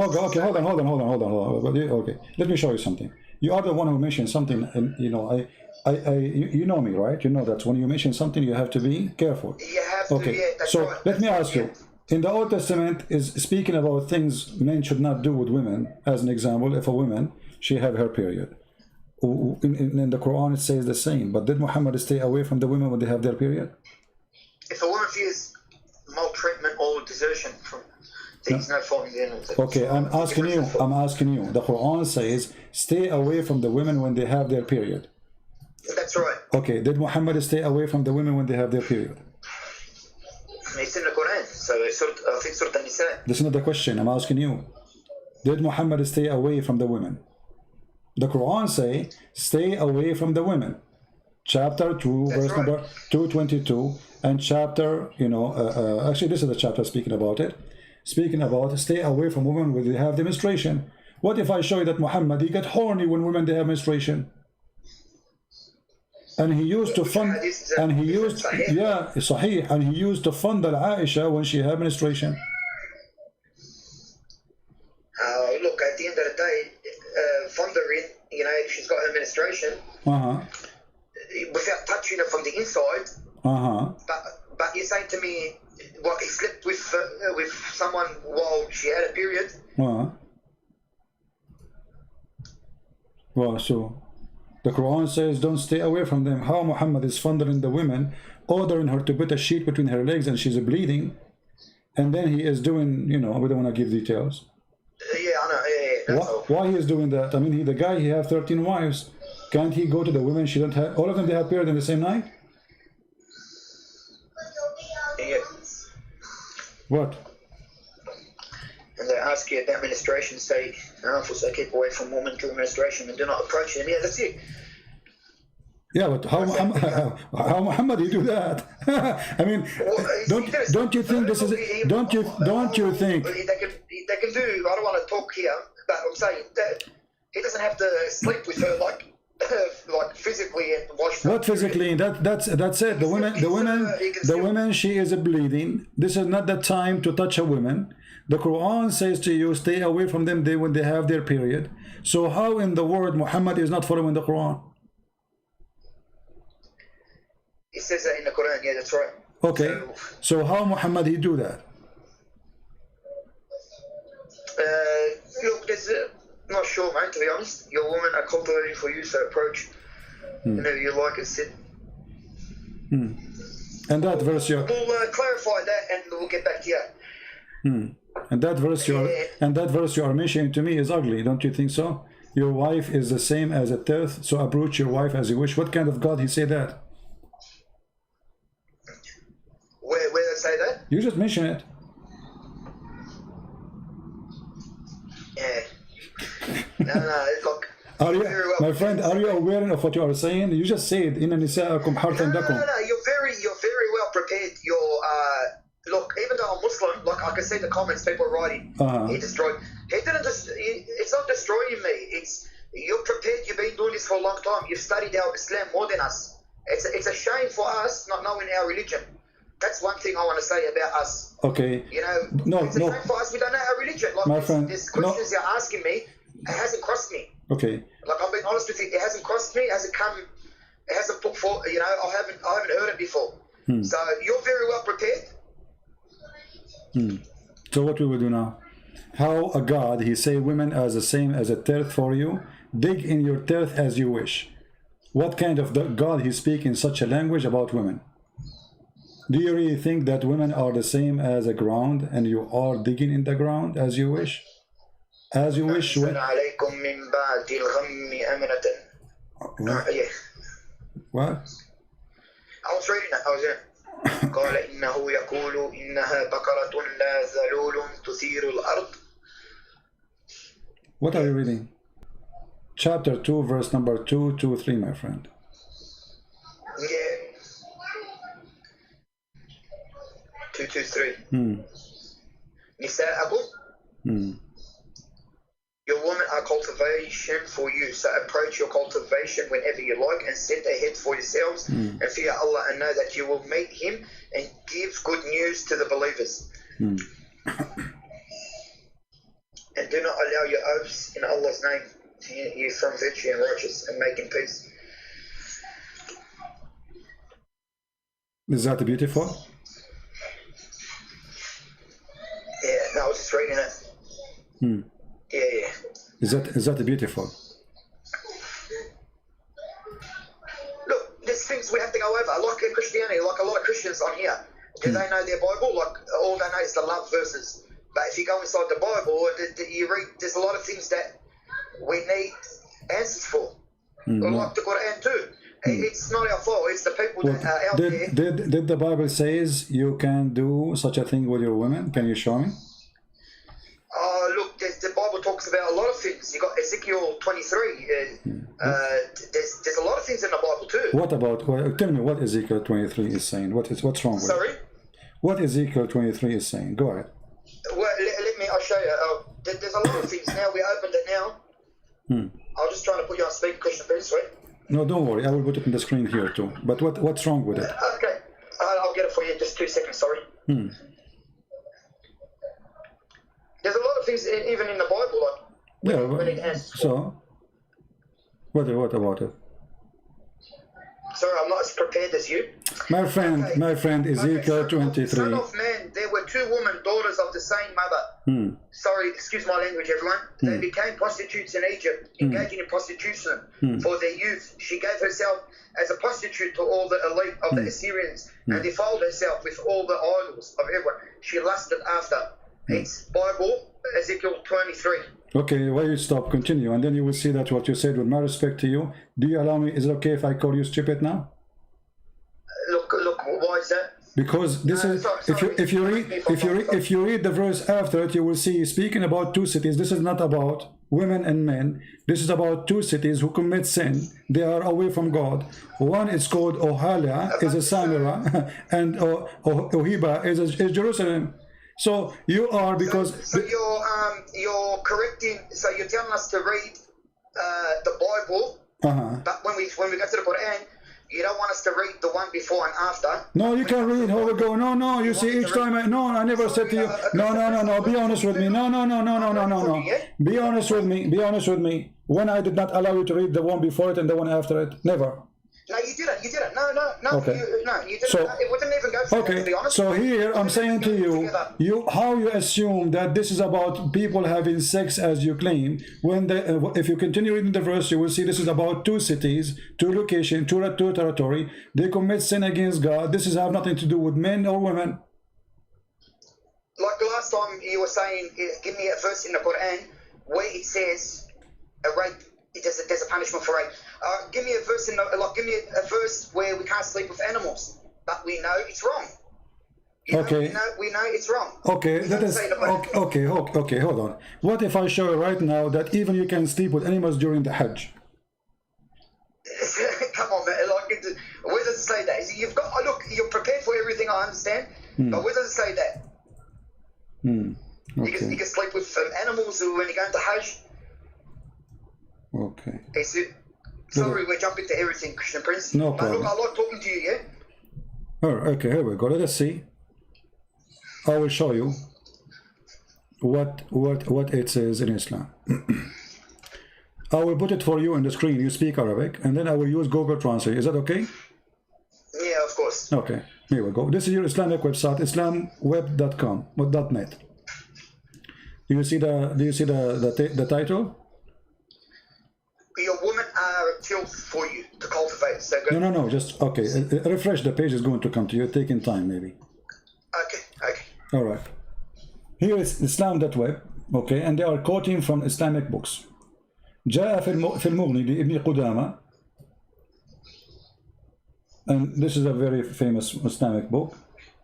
Okay, let me show you something. You are the one who mentioned something, and you know, you know me, right? You know that when you mention something, you have to be careful. You have to. Okay. Yeah, that's so right. let me ask you. In the Old Testament is speaking about things men should not do with women. As an example, if a woman, she have her period. In the Quran it says the same. But did Muhammad stay away from the women when they have their period? If a woman fears maltreatment or desertion from things, no fault in the end. Okay, I'm asking you. The Quran says stay away from the women when they have their period. That's right. Okay, did Muhammad stay away from the women when they have their period? It's in the Quran. So I think Surah An-Nisa. This is not the question. I'm asking you. Did Muhammad stay away from the women? The Quran say stay away from the women. chapter 2, That's verse right. number 222, and chapter, actually this is the chapter speaking about it, speaking about stay away from women when they have the menstruation. What if I show you that Muhammad, he got horny when women they have menstruation? And he used to fund, and he used, yeah, sahih, and he used to fondle Aisha when she had menstruation. Look, at the end of the day, fondling, if she's got her menstruation, without touching her from the inside, but you're saying to me, what, he slept with someone while she had a period? Well, so the Quran says don't stay away from them. How Muhammad is fondling the women, ordering her to put a sheet between her legs and she's bleeding, and then he is doing, we don't want to give details. Yeah, I know, yeah. Why he is doing that? I mean, he have 13 wives. Can't he go to the women? She don't have, all of them they have period in the same night? Yeah. What? And they ask you about menstruation, say, so keep away from women during menstruation and do not approach them. Yeah, that's it. Yeah, but how Muhammad he do that? I mean, don't you think this is? Don't you think? They can do. I don't want to talk here, but I'm saying that he doesn't have to sleep with her like physically and wash. What physically? That's it. The women. She is bleeding. This is not the time to touch a woman. The Quran says to you, stay away from them when they have their period. So how in the world Muhammad is not following the Quran? It says that in the Quran. Yeah, that's right. Okay. So how Muhammad he do that? Look, not sure, mate. To be honest, your women are cultivating for you, so approach whenever you like and sit. And that verse, we'll clarify that, and we'll get back to you. And that verse you are mentioning to me is ugly, don't you think so? Your wife is the same as a tooth, so approach your wife as you wish. What kind of God he say that? Where they say that? You just mention it. Yeah. No, look. Are you, my friend, are you aware of what you are saying? You just said, "Inna nisa'akum harthun lakum." No. You're very well prepared. Look, even though I'm Muslim, like I can see the comments people are writing. He destroyed. He didn't. It's not destroying me. You're prepared. You've been doing this for a long time. You've studied our Islam more than us. It's a shame for us not knowing our religion. That's one thing I want to say about us. Okay. It's a shame for us. We don't know our religion. Like my friend, this questions you're asking me, it hasn't crossed me. Okay. Like I'm being honest with you, it hasn't crossed me. It hasn't put forth. I haven't heard it before. So you're very well prepared. So what we will do now? How a God he say women as the same as a tooth for you? Dig in your tooth as you wish. What kind of God he speak in such a language about women? Do you really think that women are the same as a ground and you are digging in the ground as you wish? As you wish. What? I was reading that. I was there. قال إنه يقول إنها بقرة لا ذلول تثير الأرض. What are you reading? Chapter 2, verse number 223, my friend. Yeah. 223. نساءكم. Your women are cultivation for you, so approach your cultivation whenever you like and set ahead for yourselves and fear Allah and know that you will meet Him and give good news to the believers. And do not allow your oaths in Allah's name to hinder you from virtue and righteousness and making peace. Is that beautiful? Yeah, no, I was just reading it. Yeah. Is that beautiful? Look, there's things we have to go over. Like in Christianity, like a lot of Christians on here, do they know their Bible? Like all they know is the love verses. But if you go inside the Bible, you read, there's a lot of things that we need answers for. Like the Quran too. It's not our fault. It's the people that are out there. Did the Bible says you can do such a thing with your women? Can you show me? Look, the Bible talks about a lot of things. You got Ezekiel 23. There's a lot of things in the Bible too. What about, well, tell me what Ezekiel 23 is saying. What's wrong with Sorry? it? What Ezekiel 23 is saying. Go ahead. Well, let me, I'll show you. There's a lot of things now. We opened it now. I was just trying to put you on speaker, Christian Prince, right? No, don't worry. I will put it on the screen here too. But what's wrong with it? Okay. I'll get it for you in just 2 seconds, sorry. There's a lot of things, even in the Bible, like, when it has... So, what about it? Sorry, I'm not as prepared as you. My friend, Ezekiel 23. Son of man, there were 2 women, daughters of the same mother. Sorry, excuse my language, everyone. They became prostitutes in Egypt, engaging in prostitution for their youth. She gave herself as a prostitute to all the elite of the Assyrians and defiled herself with all the idols of everyone. She lusted after. It's Bible, Ezekiel 23. Okay, why you stop? Continue, and then you will see that what you said, with my respect to you. Do you allow me? Is it okay if I call you stupid now? Look, why is that? Because this is if you read the verse after it, you will see speaking about 2 cities. This is not about women and men. This is about 2 cities who commit sin. They are away from God. One is called Ohalia, is a Samira, and Ohiba is Jerusalem. So you are, because so you're correcting. So you're telling us to read the Bible, but when we go to the Quran, you don't want us to read the one before and after. No, you can read. How we go? No. You see, each time I never said to you. No. Be honest with me. No. Be honest with me. Be honest with me. When I did not allow you to read the one before it and the one after it, never. No, you didn't. No. Okay. You didn't. So, it wouldn't even go for that, to be honest. So here I'm saying to you, how you assume that this is about people having sex as you claim, when if you continue reading the verse, you will see this is about 2 cities, 2 locations, 2 territory. They commit sin against God. This is have nothing to do with men or women. Like the last time you were saying, give me a verse in the Quran where it says a rape. There's a punishment for rape. Give me a verse give me a verse where we can't sleep with animals, but we know it's wrong. Okay. We know it's wrong. Okay, okay, hold on. What if I show you right now that even you can sleep with animals during the Hajj? Come on, man. Where does it say that? You've got. Look, you're prepared for everything. I understand, but where does it say that? Okay. You can sleep with animals when you go into Hajj. Okay. Sorry, we're jumping to everything, Christian Prince. No problem. Look, I like talking to you, yeah? Oh, okay, here we go. Let us see. I will show you what it says in Islam. I will put it for you on the screen. You speak Arabic, and then I will use Google Translate. Is that okay? Yeah, of course. Okay, here we go. This is your Islamic website, islamweb.com, .net. Do you see the title? Your women are killed for you to cultivate. So go. No. Just okay. Refresh the page is going to come to you. Taking time, maybe. Okay. All right. Here is Islam.web. Okay, and they are quoting from Islamic books. جاء في المغني لابن قدامة. And this is a very famous Islamic book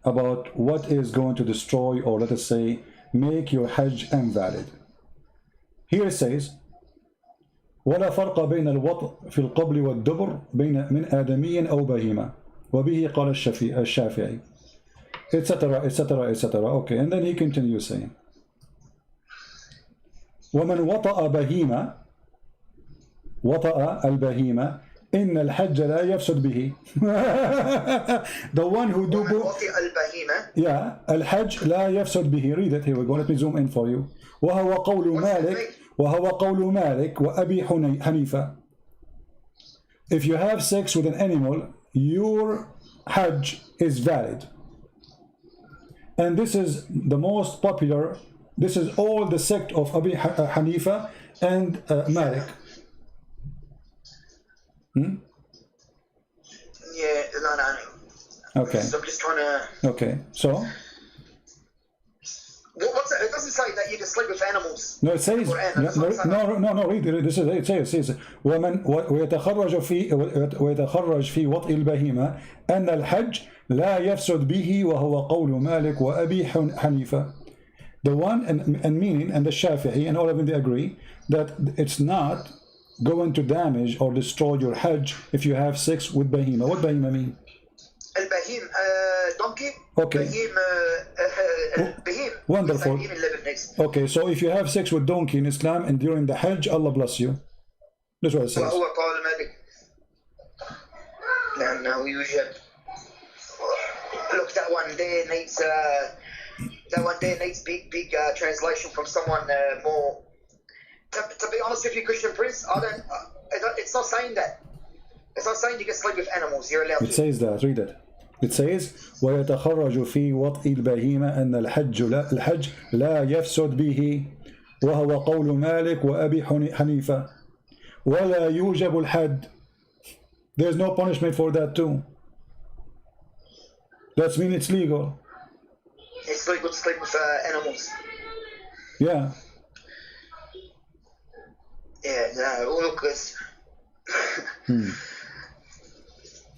about what is going to destroy, or let us say, make your Hajj invalid. Here it says, ولا فرق بين الوطء في القبل والدبر بين من آدمي أو بهيمة وبه قال الشافعي etc. Okay, and then he continues saying, ومن وطأ بهيمة وطأ البهيمة إن الحج لا يفسد به. The one who do الحج لا يفسد به. Read it. Here we go. Let me zoom in for you. وهو قول مالك وأبي حنيفة. If you have sex with an animal, your Hajj is valid. And this is the most popular. This is all the sect of Abi Hanifa and Malik. Yeah, no. Okay. So I'm just trying to. Okay, so. What's it? It doesn't say that you can sleep with animals. No, it says no. Read it. This is it says ومن ويتخرج في وطء البهيمة أن الحج لا يفسد به وهو قول مالك وأبي حنيفة. The one and meaning and the Shafi'i and all of them, they agree that it's not going to damage or destroy your Hajj if you have sex with bahima. What bahima mean? Al-bahim, donkey. Okay. Bahim. Wonderful. Bahim in Lebanese. Okay, so if you have sex with donkey in Islam and during the Hajj, Allah bless you. That's what it says. وهو problematic. No, يوجد. Look, that one there needs big translation from someone more. To be honest with you, Christian Prince, it's not saying that. It's not saying you can sleep with animals. You're allowed to. It says that. Read it. It says ويتخرج في وطئ البهيمة أن الحج لا يفسد به وهو قول مالك وأبي حنيفة ولا يوجب الحد. There's no punishment for that too. That means it's legal. It's legal to sleep with animals. Yeah. Yeah, no, look,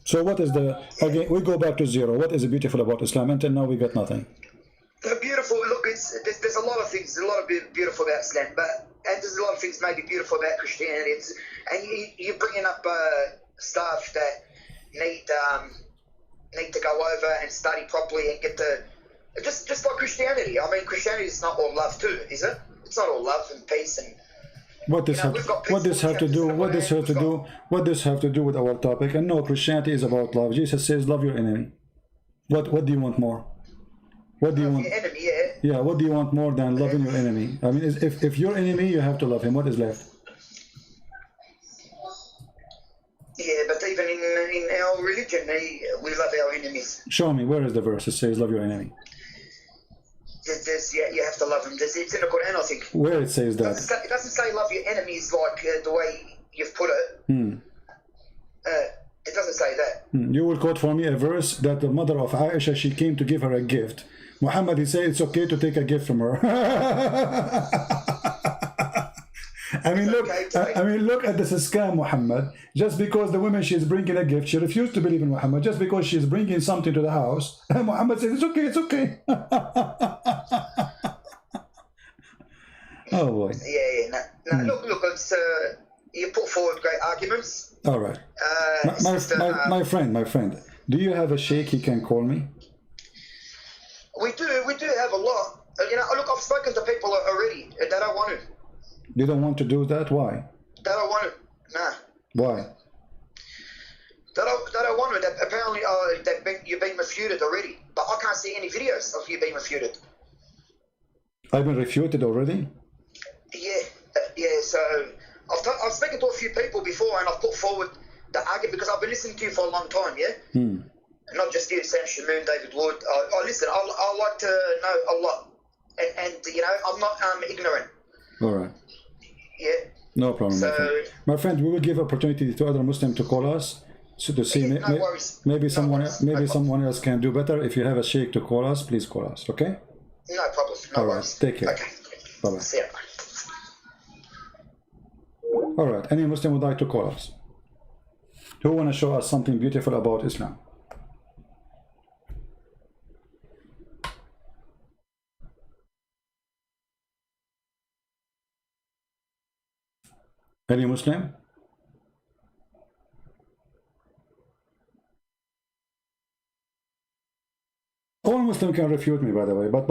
So what is the, again, we go back to zero. What is beautiful about Islam? Until now we got nothing. Beautiful, look, there's a lot of things, a lot of beautiful about Islam, and there's a lot of things maybe beautiful about Christianity. And you're bringing up stuff that need to go over and study properly and get the, just like Christianity. I mean, Christianity is not all love too, is it? It's not all love and peace and. What this have to do with our topic? And no, Christianity is about love. Jesus says, "Love your enemy." What do you want more? What do you want? Your enemy, yeah. Yeah. What do you want more than loving your enemy? I mean, if your enemy, you have to love him. What is left? Yeah, but even in our religion, we love our enemies. Show me where is the verse that says, "Love your enemy." You have to love them. It's in the Quran, I think. Where it says that? It doesn't say love your enemies like the way you've put it. It doesn't say that. You will quote for me a verse that the mother of Aisha, she came to give her a gift. Muhammad, he said it's okay to take a gift from her. I mean, look at this scam, Muhammad. Just because the woman, she's bringing a gift, she refused to believe in Muhammad. Just because she's bringing something to the house, Muhammad says, it's okay, it's okay. Oh boy. Yeah. No, look, it's, you put forward great arguments. All right. My friend, do you have a sheikh he can call me? We do have a lot. You know, look, I've spoken to people already that don't want to. You don't want to do that? Why? They don't want to. Nah. Why? They don't want to. Apparently, you've been refuted already. But I can't see any videos of you being refuted. I've been refuted already? Yeah. So I've spoken to a few people before, and I've put forward the argument because I've been listening to you for a long time. Yeah. Not just you, Sam Shamoon, David Wood. I listen. I like to know a lot, and you know, I'm not ignorant. All right. Yeah. No problem. So, my friend, we will give opportunity to other Muslims to call us to see. Maybe someone else can do better. If you have a sheikh to call us, please call us. Okay. No problem. No worries. Take care. Okay. Bye bye. See ya. All right. Any Muslim would like to call us? Who want to show us something beautiful about Islam? Any Muslim? All Muslim can refute me, by the way, but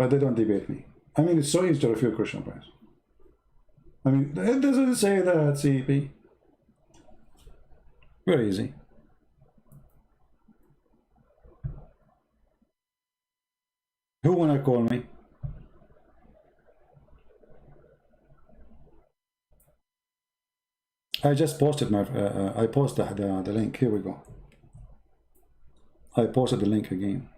they don't debate me. I mean, it's so easy to refute Christian Prince. I mean, it doesn't say that, CP. Very easy. Who wanna call me? I just posted my, I posted the link. Here we go. I posted the link again.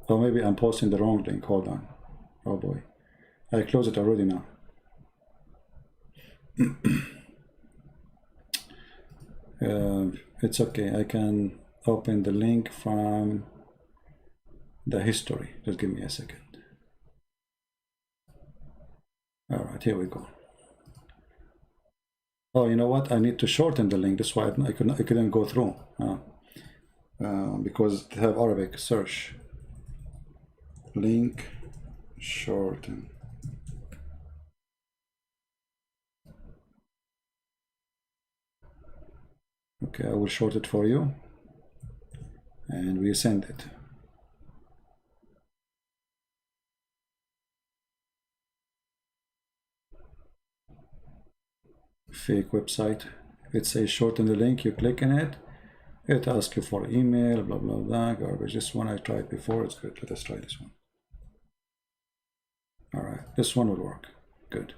Or maybe I'm posting the wrong link. Hold on. Oh boy. I closed it already now. It's okay. I can open the link from the history. Just give me a second. All right, here we go. Oh, you know what? I need to shorten the link. That's why I couldn't go through because they have Arabic. Search link shorten. Okay, I will short it for you and we send it. Fake website. It says shorten the link, you click on it, it asks you for email, blah blah blah, garbage. This one I tried before, it's good. Let us try this one. All right, this one will work. Good.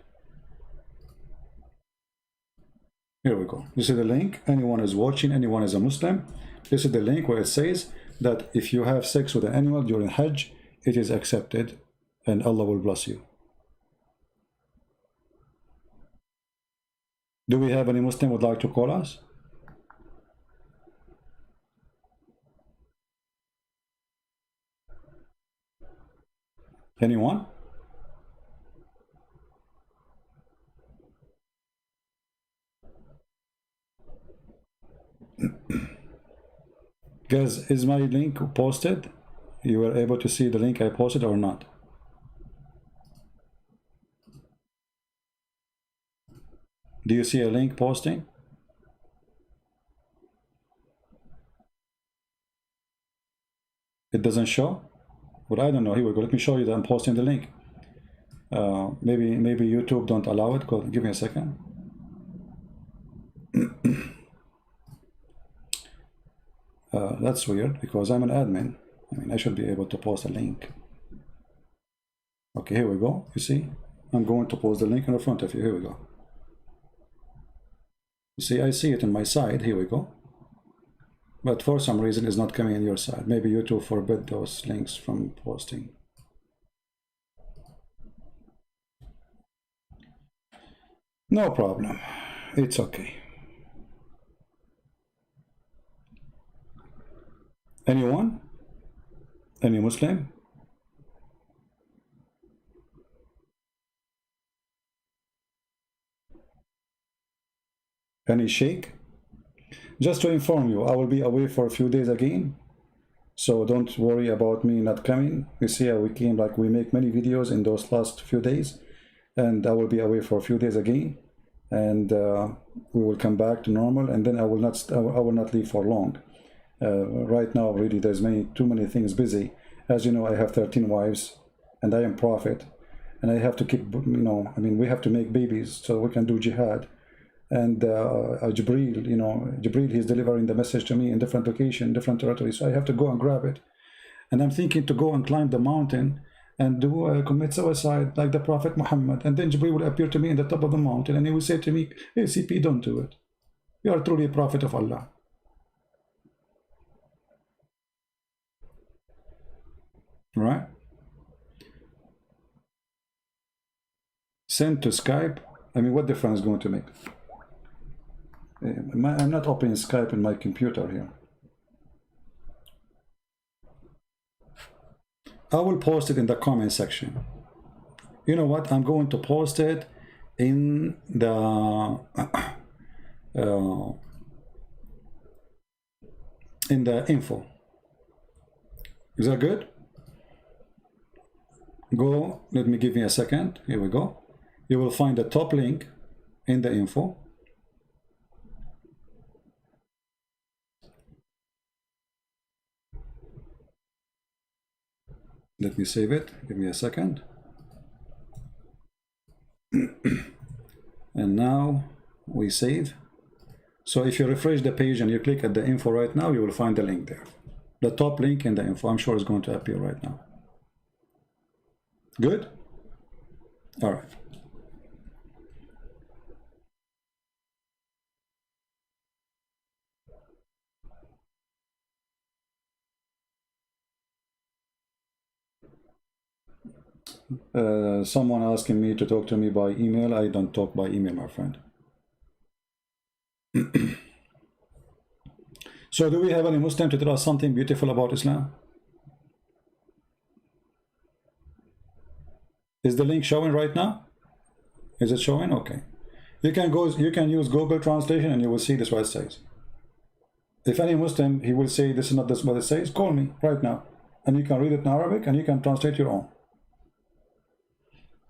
Here we go. This is the link. Anyone is watching, anyone is a Muslim. This is the link where it says that if you have sex with an animal during Hajj, it is accepted and Allah will bless you. Do we have any Muslim would like to call us? Anyone? Guys, is my link posted? You were able to see the link I posted or not? Do you see a link posting? It doesn't show? Well, I don't know. Here we go. Let me show you that I'm posting the link. Maybe YouTube don't allow it. Go, give me a second. That's weird because I'm an admin. I mean, I should be able to post a link. Okay, here we go. You see, I'm going to post the link in the front of you. Here we go. You see, I see it on my side. Here we go. But for some reason, it's not coming on your side. Maybe YouTube forbid those links from posting. No problem. It's okay. Anyone? Any Muslim? Any Sheikh? Just to inform you, I will be away for a few days again, so don't worry about me not coming. You see how we came, like we make many videos in those last few days, and I will be away for a few days again, and we will come back to normal, and then I will not leave for long. Right now, really, there's too many things busy. As you know, I have 13 wives, and I am prophet, and I have to keep, I mean, we have to make babies so we can do jihad. And Jibril, he's delivering the message to me in different locations, different territories. So I have to go and grab it. And I'm thinking to go and climb the mountain and commit suicide like the Prophet Muhammad. And then Jibril will appear to me in the top of the mountain and he will say to me, hey, CP, don't do it. You are truly a prophet of Allah. Right? Send to Skype. I mean, what difference is going to make? I'm not opening Skype in my computer here. I will post it in the comment section. You know what? I'm going to post it in the info. Is that good? Go. Let me give you a second. Here we go. You will find the top link in the info. Let me save it. Give me a second. And now we save. So if you refresh the page and you click at the info right now, you will find the link there. The top link in the info. I'm sure it's going to appear right now. Good? All right. Someone asking me to talk to me by email. I don't talk by email, my friend. So do we have any Muslim to tell us something beautiful about Islam? Is the link showing right now? Is it showing? Okay. You can use Google translation and you will see this what it says. If any Muslim, he will say this is not this what it says, call me right now. And you can read it in Arabic and you can translate your own.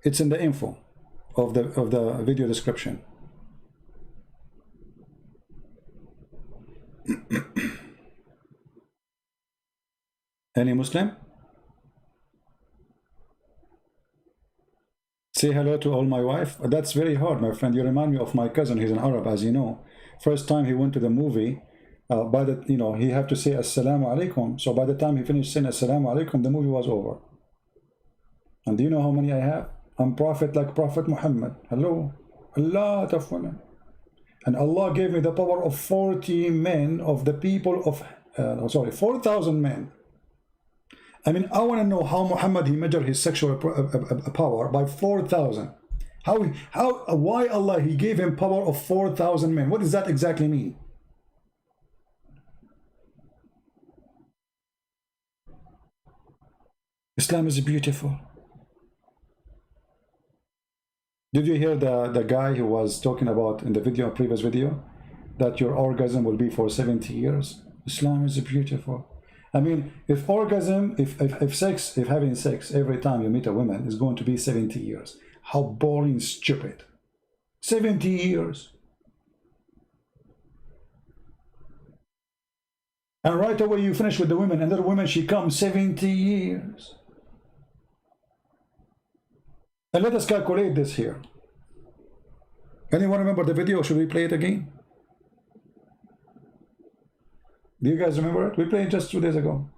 It's in the info of the video description. Any Muslim? Say hello to all my wife. That's very hard, my friend. You remind me of my cousin. He's an Arab, as you know. First time he went to the movie, by the, you know, he had to say assalamu alaikum. So by the time he finished saying assalamu alaikum, the movie was over. And do you know how many I have? I'm prophet like Prophet Muhammad. Hello, a lot of women. And Allah gave me the power of 40 men of the people of, 4,000 men. I mean, I want to know how Muhammad, he measured his sexual power by 4,000. Why Allah, he gave him power of 4,000 men? What does that exactly mean? Islam is beautiful. Did you hear the guy who was talking about in the video, previous video, that your orgasm will be for 70 years? Islam is beautiful. I mean, if orgasm, if having sex every time you meet a woman is going to be 70 years, how boring, stupid. 70 years. And right away you finish with the women, another woman, she comes 70 years. And let us calculate this here. Anyone remember the video? Should we play it again? Do you guys remember it? We played it just 2 days ago.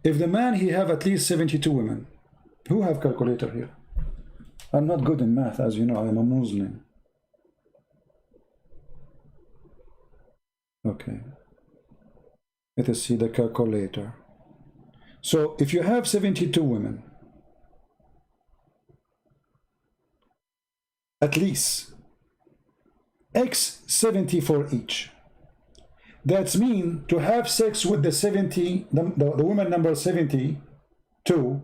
If the man, he have at least 72 women. Who have calculator here? I'm not good in math, as you know. I am a Muslim. Okay. Let us see the calculator. So if you have 72 women, at least x 70 for each. That's mean to have sex with the 70, the woman number 72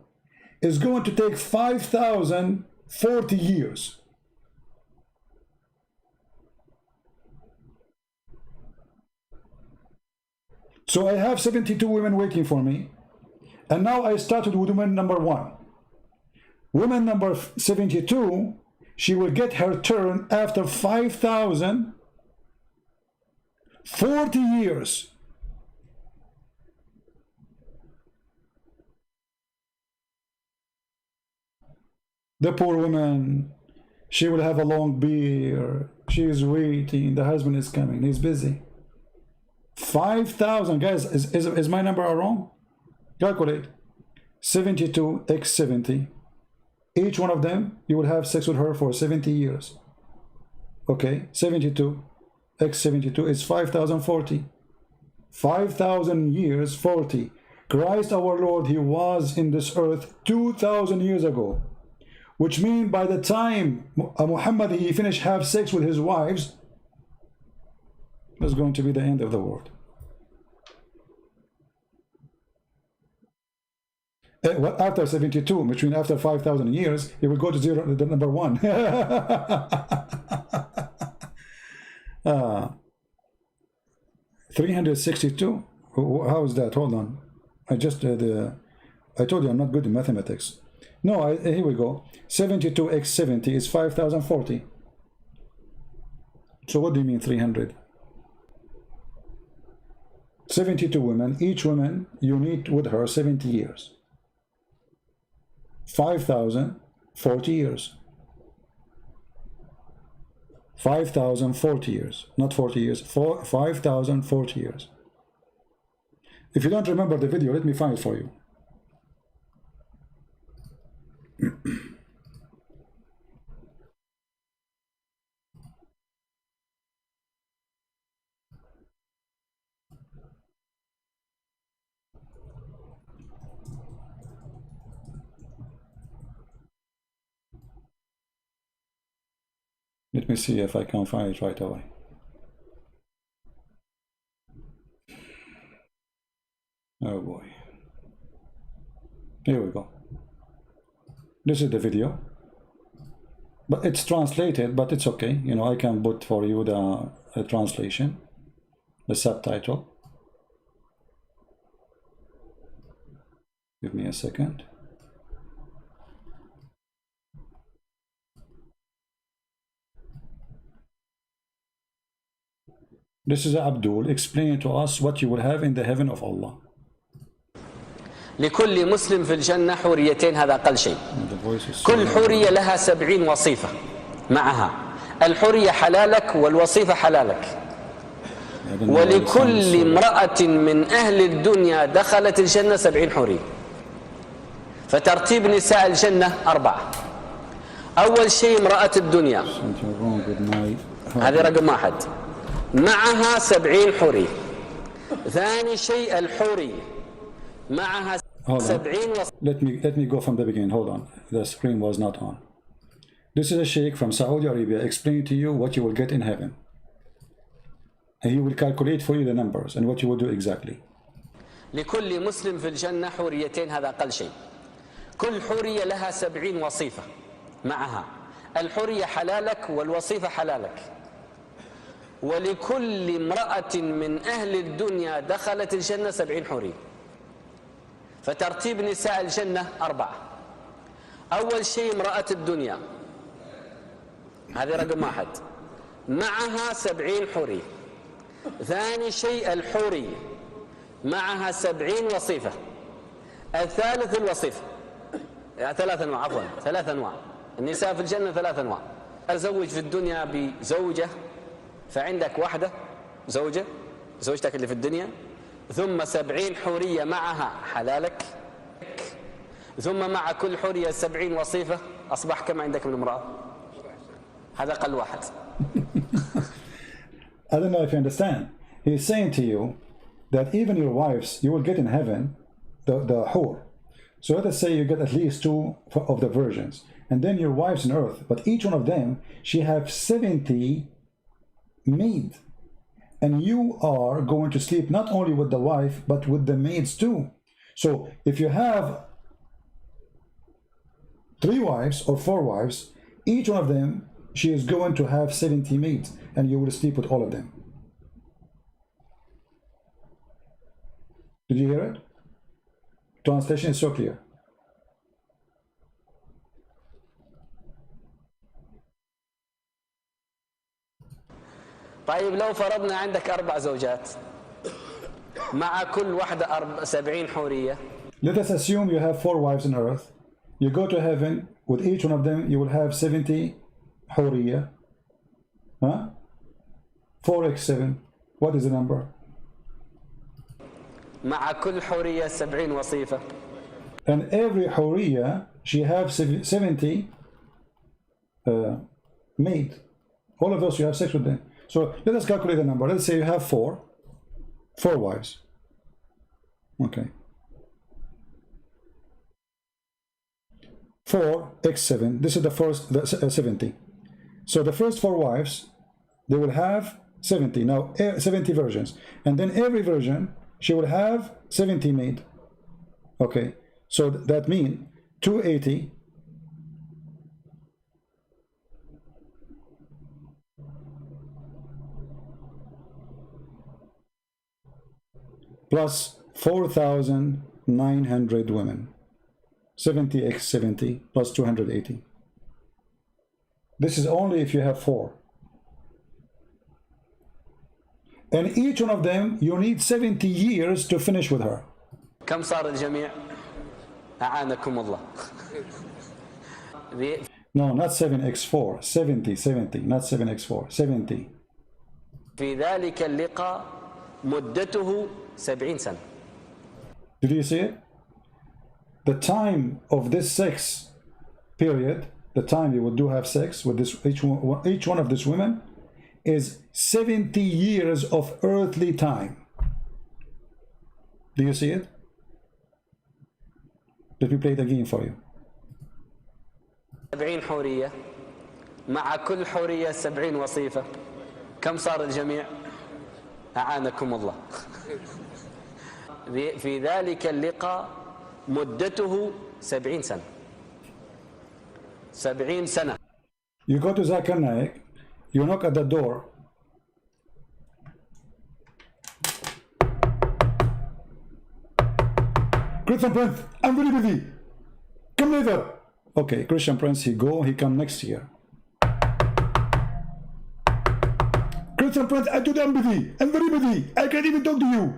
is going to take 5,040 years. So I have 72 women waiting for me, and now I started with woman number 1. Woman number 72, she will get her turn after 5,040 years. The poor woman, she will have a long beard. She is waiting. The husband is coming. He's busy. 5,000. Guys, is my number wrong? Calculate. 72 x 70. Each one of them, you will have sex with her for 70 years. Okay, 72 x 72 is 5,040. 5,000 years, 40. Christ our Lord, he was in this earth 2,000 years ago. Which means by the time Muhammad, he finished have sex with his wives, it's going to be the end of the world. After 72, which means after 5,000 years, it will go to zero, the number 1. 362. How is that? Hold on. I just I told you I'm not good in mathematics. No, here we go. 72 x 70 is 5,040. So what do you mean 300? 72 women. Each woman, you need with her 70 years. 5,040 years. 5,040 years. Not 40 years. 5,040 years. If you don't remember the video, let me find it for you. Let me see if I can find it right away. Oh boy. Here we go. This is the video. But it's translated, but it's okay. You know, I can put for you the translation, the subtitle. Give me a second. This is Abdul explaining to us what you will have in the heaven of Allah. لكل مسلم في الجنة حوريتين، هذا أقل شيء. كل حورية لها 70 وصيفة معها. الحورية حلالك والوصيفة حلالك. ولكل امرأة من أهل الدنيا دخلت الجنة 70 حورية. فترتيب نساء الجنة 4. أول شيء امرأة الدنيا، هذه رقم 1، معها 70 حورية. ثاني شيء الحورية معها 70 Let me go from the beginning. Hold on. The screen was not on. This is a sheikh from Saudi Arabia explaining to you what you will get in heaven. And he will calculate for you the numbers and what you will do exactly. لكل مسلم في الجنة حوريتين، هذا أقل شيء. كل حورية لها 70 وصيفة معها. الحورية حلالك والوصيفة حلالك. ولكل امرأة من أهل الدنيا دخلت الجنة 70 حورية. فترتيب نساء الجنة 4. أول شيء امرأة الدنيا، هذه رقم 1، معها 70 حورية. ثاني شيء الحورية معها 70 وصيفة. الثالث الوصيفة، 3 أنواع، عفوا 3 أنواع. النساء في الجنة 3 أنواع. أزوج في الدنيا بزوجة، فعندك واحدة زوجة، زوجتك اللي في الدنيا، ثم 70 حورية معها حلالك، ثم مع كل حورية 70 وصيفة، أصبح كم عندك من امرأة؟ هذا أقل واحد. I don't know if you understand. He's saying to you that even your wives, you will get in heaven the hur. So let us say you get at least 2 of the virgins, and then your wives on earth, but each one of them, she have 70 maid, and you are going to sleep not only with the wife but with the maids too. So if you have 3 wives or 4 wives, each one of them, she is going to have 70 maids, and you will sleep with all of them. Did you hear it? Translation is so clear. طيب لو فرضنا عندك 4 زوجات مع كل واحدة 70 حورية. Let us assume you have 4 wives on earth. You go to heaven, with each one of them you will have 70 حورية. Huh? 4x7. What is the number? مع كل حورية 70 وصيفة. And every حورية, she have 70 maid. All of those you have sex with them. So let us calculate the number. Let's say you have 4 wives. Okay. 4x7. This is the first 70. So the first 4 wives, they will have 70. Now 70 virgins, and then every virgin, she will have 70 maid. Okay. So that means 280 plus 4,900 women. 70x70 plus 280. This is only if you have 4. And each one of them, you need 70 years to finish with her. كم صار الجميع؟ أعانكم الله. No, not 7x4. 70, not 7x4. 70. في ذلك اللقاء مدته 70 سنة. Did you see it? The time of this sex period, the time you would do have sex with this each one of these women, is 70 years of earthly time. Do you see it? Let me play it again for you. 70 حورية مع كل حورية 70 وصيفة. كم صار الجميع؟ أعانكم الله. في ذلك اللقاء مدته 70 سنة. 70 سنة. You go to Zakir Naik, you knock at the door. Christian Prince, I'm very busy. Come later. Okay, Christian Prince, he come next year. Christian Prince, I told you I'm busy. I'm very busy. I can't even talk to you.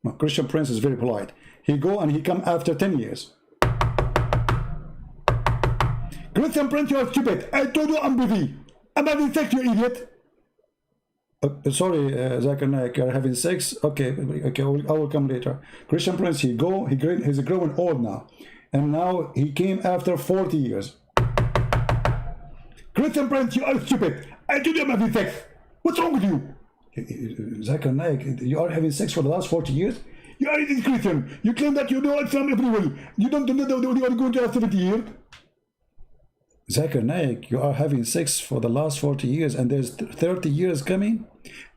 No, Christian Prince is very polite. he go and he come after 10 years. Christian Prince, you are stupid. I told you I'm busy. I'm having sex, you idiot. Sorry, Zakir Naik, you're having sex? Okay, okay, I will come later. Christian Prince, he's growing old now. And now he came after 40 years. Christian Prince, you are stupid. I told you I'm having sex. What's wrong with you? Zakir Naik, you are having sex for the last 40 years? You are a Christian. You claim that you know Islam everywhere. You don't know that you are going to have 70 years. Zakir Naik, you are having sex for the last 40 years and there's 30 years coming?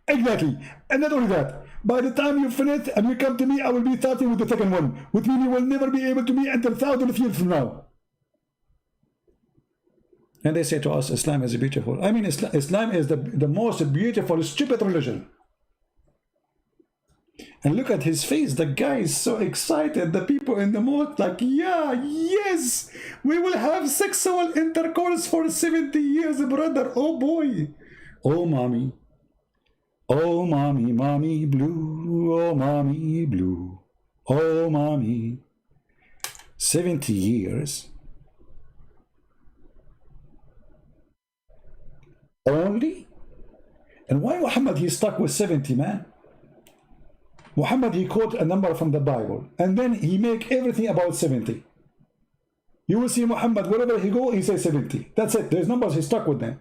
Exactly. And not only that, by the time you finish and you come to me, I will be starting with the second one, which means you will never be able to me until thousands of years from now. And they say to us, Islam is beautiful. I mean, Islam is the most beautiful, stupid religion. And look at his face. The guy is so excited. The people in the mosque like, yeah, yes, we will have sexual intercourse for 70 years, brother. Oh boy. Oh mommy. Oh mommy, mommy blue. Oh mommy blue. Oh mommy. 70 years. Only? And why Muhammad, he stuck with 70, man? Muhammad, he quote a number from the Bible, and then he make everything about 70. You will see Muhammad, wherever he go, he says 70. That's it. There's numbers, he stuck with them.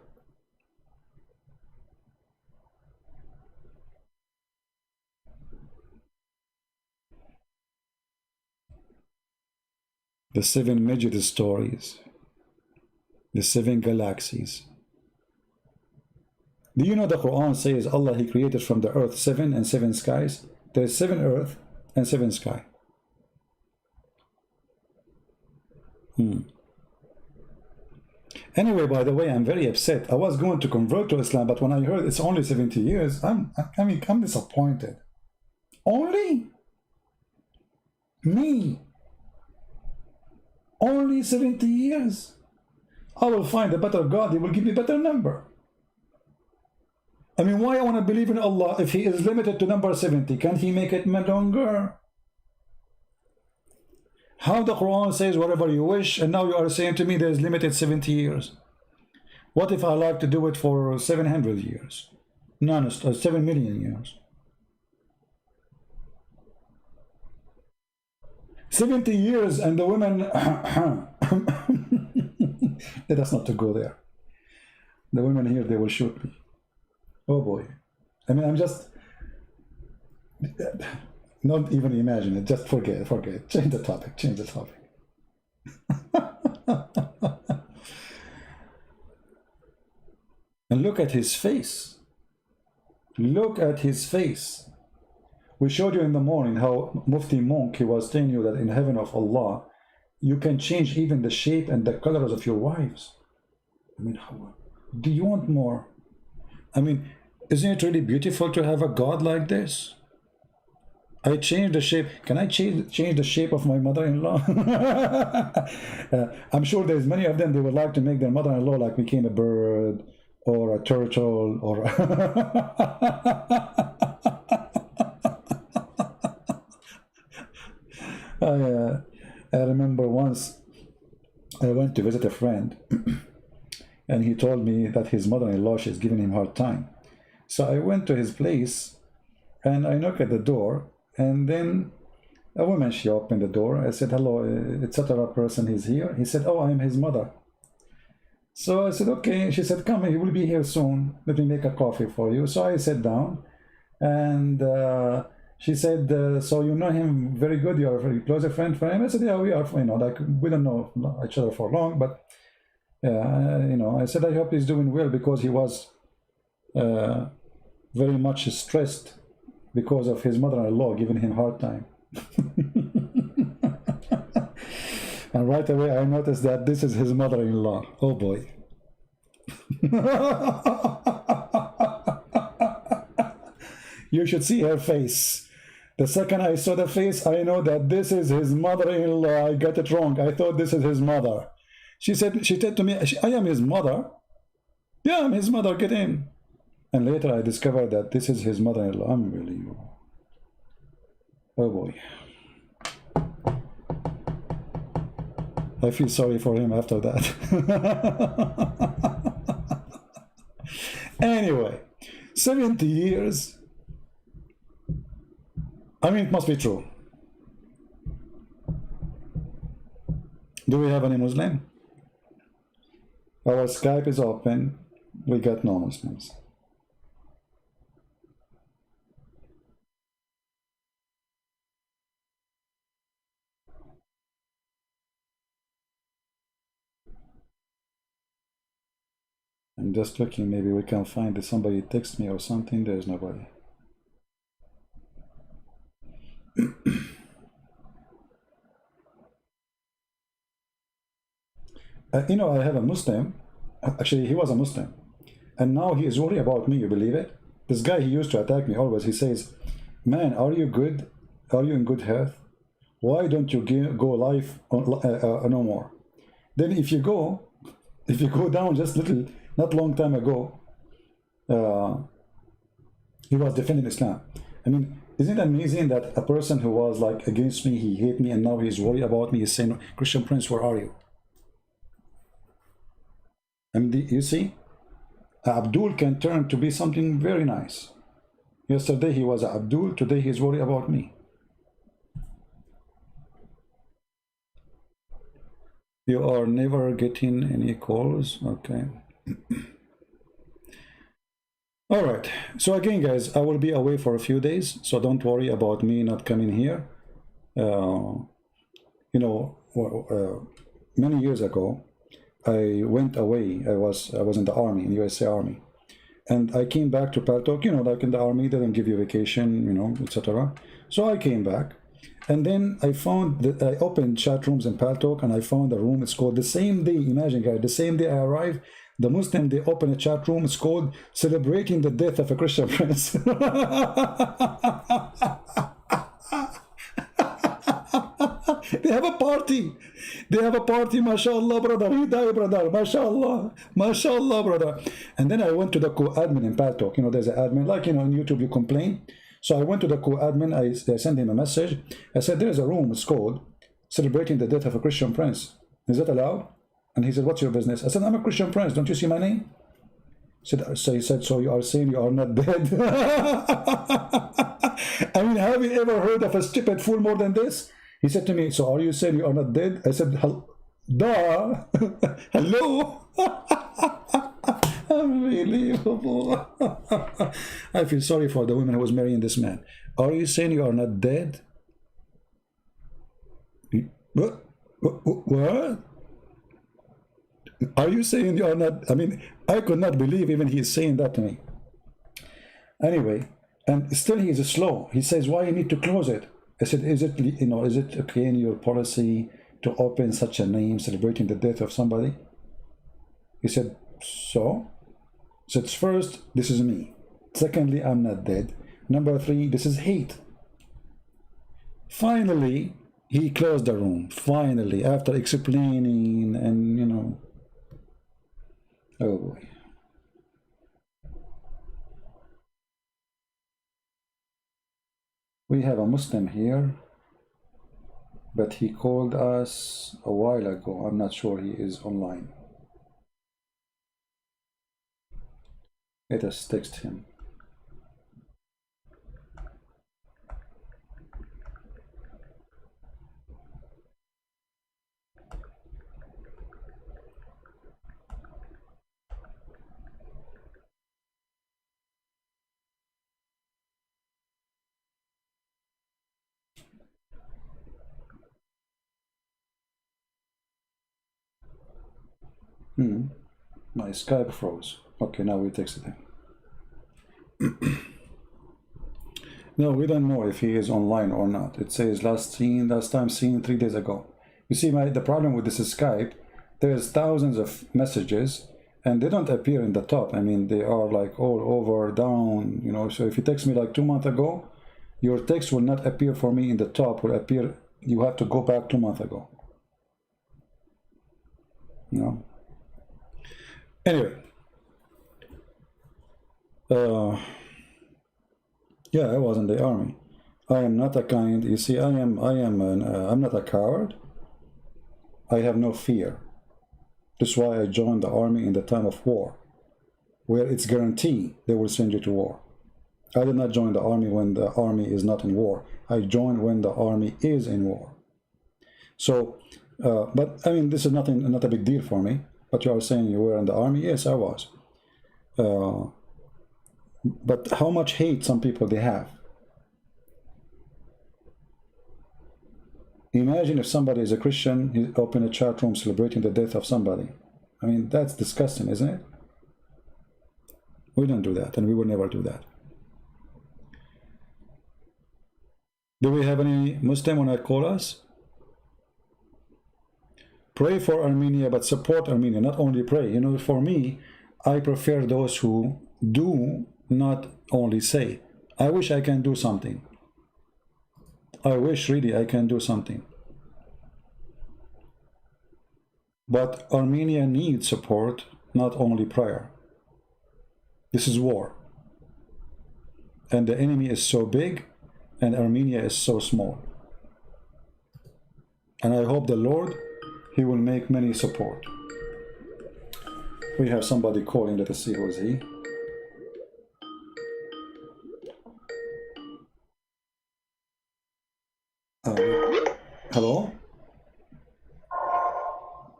The 7 major stories. The 7 galaxies. Do you know the Quran says Allah, he created from the earth 7 and 7 skies? There's 7 earth and 7 sky. Anyway, by the way, I'm very upset. I was going to convert to Islam, but when I heard it's only 70 years, I'm disappointed. Only? Me? Only 70 years? I will find a better God, he will give me a better number. I mean, why I want to believe in Allah if he is limited to number 70? Can't he make it longer? How the Quran says whatever you wish, and now you are saying to me there is limited 70 years. What if I like to do it for 700 years? No, 7 million years. 70 years and the women... Let us not to go there. The women here, they will shoot me. Oh boy. I mean, I'm just... Not even imagine it. Just forget. Change the topic. And look at his face. Look at his face. We showed you in the morning how Mufti Monk, he was telling you that in heaven of Allah, you can change even the shape and the colors of your wives. I mean, how, do you want more? I mean, isn't it really beautiful to have a God like this? I changed the shape. Can I change the shape of my mother-in-law? I'm sure there's many of them, they would like to make their mother-in-law like became a bird or a turtle or... I remember once I went to visit a friend and he told me that his mother-in-law, she's giving him a hard time. So I went to his place and I knocked at the door, and then a woman, she opened the door. I said, hello, etc. person, he's here. He said, oh, I'm his mother. So I said, okay. She said, come, he will be here soon. Let me make a coffee for you. So I sat down and she said, so you know him very good, you're a very close friend for him? I said, yeah, we are, like, we don't know each other for long, but I said, I hope he's doing well, because he was very much stressed because of his mother-in-law giving him a hard time. And right away I noticed that this is his mother-in-law. Oh boy. You should see her face. The second I saw the face, I know that this is his mother-in-law. I got it wrong. I thought this is his mother. She said to me, I am his mother. Yeah, I'm his mother, get in. And later I discovered that this is his mother-in-law. Unbelievable. Oh boy. I feel sorry for him after that. Anyway, 70 years. I mean, it must be true. Do we have any Muslim? Our Skype is open. We got no Muslims. I'm just looking, maybe we can find if somebody text me or something. There's nobody. You know, I have a Muslim. Actually, he was a Muslim. And now he is worried about me, you believe it? This guy, he used to attack me always. He says, man, are you good? Are you in good health? Why don't you go live on, no more? Then if you go down just little, not long time ago, he was defending Islam. I mean, isn't it amazing that a person who was like against me, he hate me, and now he's worried about me, he's saying, Christian Prince, where are you? I mean, you see, Abdul can turn to be something very nice. Yesterday he was Abdul, today he's worried about me. You are never getting any calls, okay. All right, so again, guys, I will be away for a few days, so don't worry about me not coming here. You know, many years ago, I went away. I was in the army, in USA Army, and I came back to Paltok. You know, like in the army, they don't give you vacation, you know, etc. So I came back, and then I found that I opened chat rooms in Paltok, and I found a room. It's called the same day. Imagine, guys, the same day I arrived, the Muslim, they open a chat room. It's called Celebrating the Death of a Christian Prince. They have a party. They have a party, mashallah, brother. He died, brother. Mashallah. Mashallah, brother. And then I went to the co-admin in Paltok. You know, there's an admin, like, you know, on YouTube, you complain. So I went to the co-admin. I sent him a message. I said, there's a room, it's called Celebrating the Death of a Christian Prince. Is that allowed? And he said, what's your business? I said, I'm a Christian Prince. Don't you see my name? He said, so you are saying you are not dead? I mean, have you ever heard of a stupid fool more than this? He said to me, so are you saying you are not dead? I said, duh. Hello? Unbelievable. I feel sorry for the woman who was marrying this man. Are you saying you are not dead? What? Are you saying you are not? I mean, I could not believe even he is saying that to me. Anyway, and still he is slow. He says, why you need to close it? I said, is it, you know, is it okay in your policy to open such a name celebrating the death of somebody? He said, so? I said, first, this is me. Secondly, I'm not dead. Number three, this is hate. Finally, he closed the room. Finally, after explaining and, you know, oh boy. We have a Muslim here, but he called us a while ago. I'm not sure he is online. Let us text him. My Skype froze. Okay, now we texted him. No, we don't know if he is online or not. It says last time seen 3 days ago. You see, the problem with this Skype, there's thousands of messages and they don't appear in the top. I mean, they are like all over, down, you know. So if you text me like 2 months ago, your text will not appear for me in the top, will appear, you have to go back 2 months ago. You know. Anyway, yeah, I was in the army. I am not a kind. You see, I'm not a coward. I have no fear. That's why I joined the army in the time of war, where it's guaranteed they will send you to war. I did not join the army when the army is not in war. I joined when the army is in war. So, but I mean, this is not a big deal for me. But you are saying you were in the army? Yes, I was. But how much hate some people they have. Imagine if somebody is a Christian, he open a chat room celebrating the death of somebody. I mean, that's disgusting, isn't it? We don't do that, and we will never do that. Do we have any Muslim when I call us? Pray for Armenia, but support Armenia, not only pray. You know, for me, I prefer those who do, not only say. I wish I can do something. I wish really I can do something. But Armenia needs support, not only prayer. This is war. And the enemy is so big, and Armenia is so small. And I hope the Lord, He will make many support. We have somebody calling. Let us see who is he. Hello?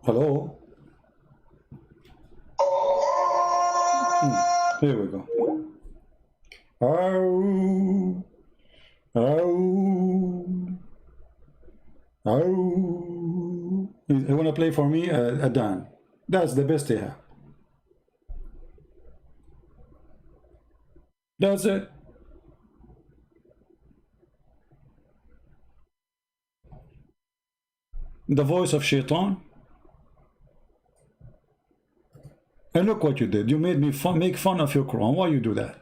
Hello? Here we go. Ow. Ow. Ow. You want to play for me a Dan? That's the best they have. That's it. The voice of Shaitan. And look what you did. You made me make fun of your Quran. Why you do that?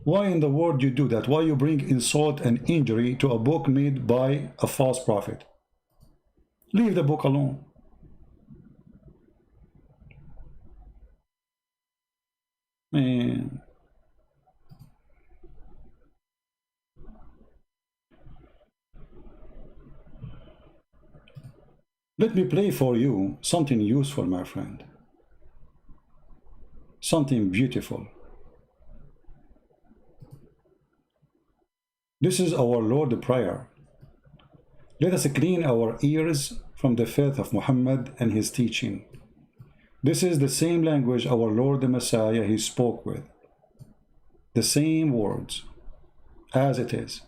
Why in the world you do that? Why you bring insult and injury to a book made by a false prophet? Leave the book alone. Man. Let me play for you something useful, my friend. Something beautiful. This is our Lord prayer. Let us clean our ears from the faith of Muhammad and his teaching. This is the same language our Lord the Messiah he spoke with. The same words as it is.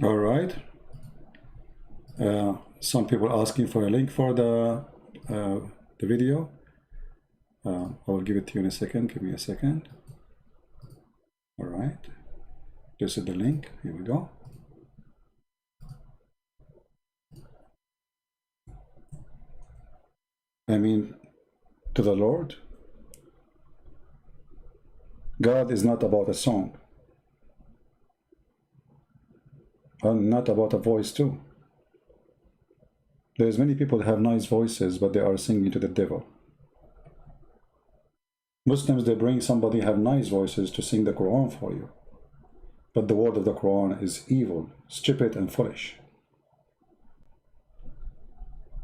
All right. Some people asking for a link for the video. I will give it to you in a second. Give me a second. All right. This is the link. Here we go. I mean, to the Lord, God is not about a song, and not about a voice too. There's many people that have nice voices, but they are singing to the devil. Muslims, they bring somebody have nice voices to sing the Quran for you, but the word of the Quran is evil, stupid, and foolish.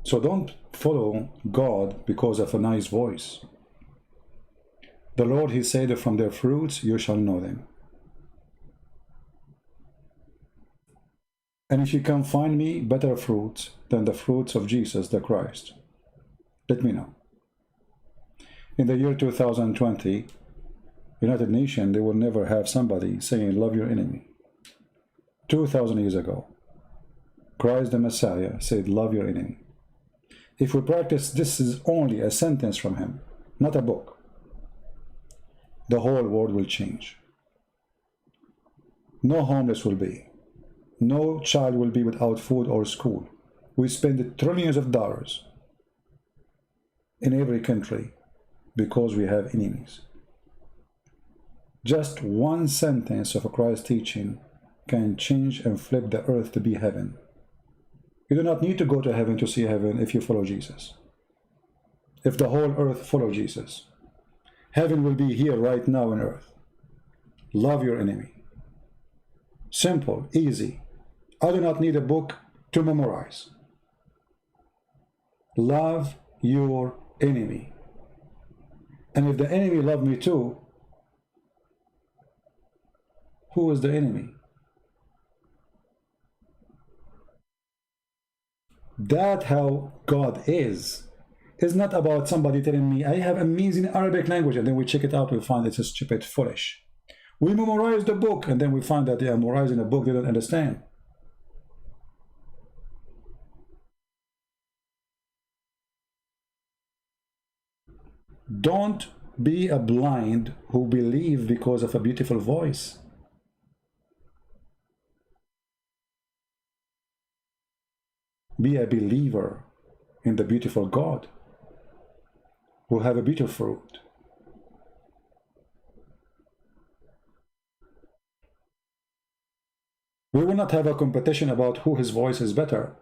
So don't follow God because of a nice voice. The Lord, he said, from their fruits you shall know them. And if you can find me better fruits than the fruits of Jesus the Christ, let me know. In the year 2020, United Nations, they will never have somebody saying, love your enemy. 2,000 years ago, Christ the Messiah said, love your enemy. If we practice, this is only a sentence from him, not a book. The whole world will change. No homeless will be. No child will be without food or school. We spend trillions of dollars in every country because we have enemies. Just one sentence of Christ's teaching can change and flip the earth to be heaven. You do not need to go to heaven to see heaven if you follow Jesus. If the whole earth follow Jesus, heaven will be here right now on earth. Love your enemy. Simple, easy. I do not need a book to memorize. Love your enemy. And if the enemy love me too, who is the enemy? That's how God is. It's not about somebody telling me, I have amazing Arabic language, and then we check it out, we find it's a stupid, foolish. We memorize the book, and then we find that they are memorizing a book they don't understand. Don't be a blind who believe because of a beautiful voice. Be a believer in the beautiful God who have a beautiful fruit. We will not have a competition about who his voice is better,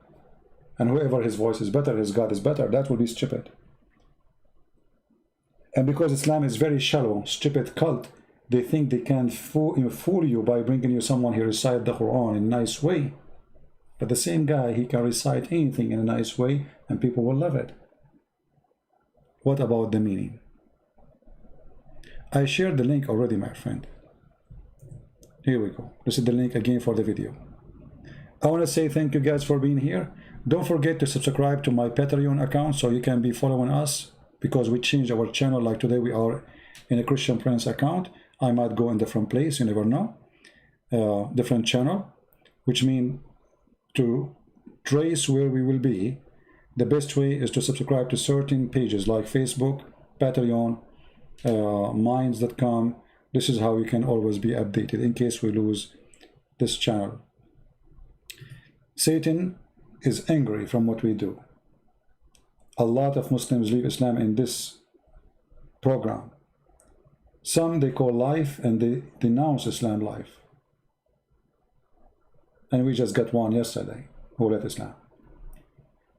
and whoever his voice is better, his God is better. That will be stupid. And because Islam is very shallow, stupid cult, they think they can fool you by bringing you someone who recite the Quran in a nice way. But the same guy, he can recite anything in a nice way and people will love it. What about the meaning? I shared the link already, my friend. Here we go. This is the link again for the video. I want to say thank you guys for being here. Don't forget to subscribe to my Patreon account so you can be following us, because we changed our channel. Like today we are in a Christian Prince account. I might go in different place, you never know. Different channel, which means to trace where we will be, the best way is to subscribe to certain pages like Facebook, Patreon, minds.com. This is how you can always be updated in case we lose this channel. Satan is angry from what we do. A lot of Muslims leave Islam in this program. Some they call life and they denounce Islam life. And we just got one yesterday who left Islam.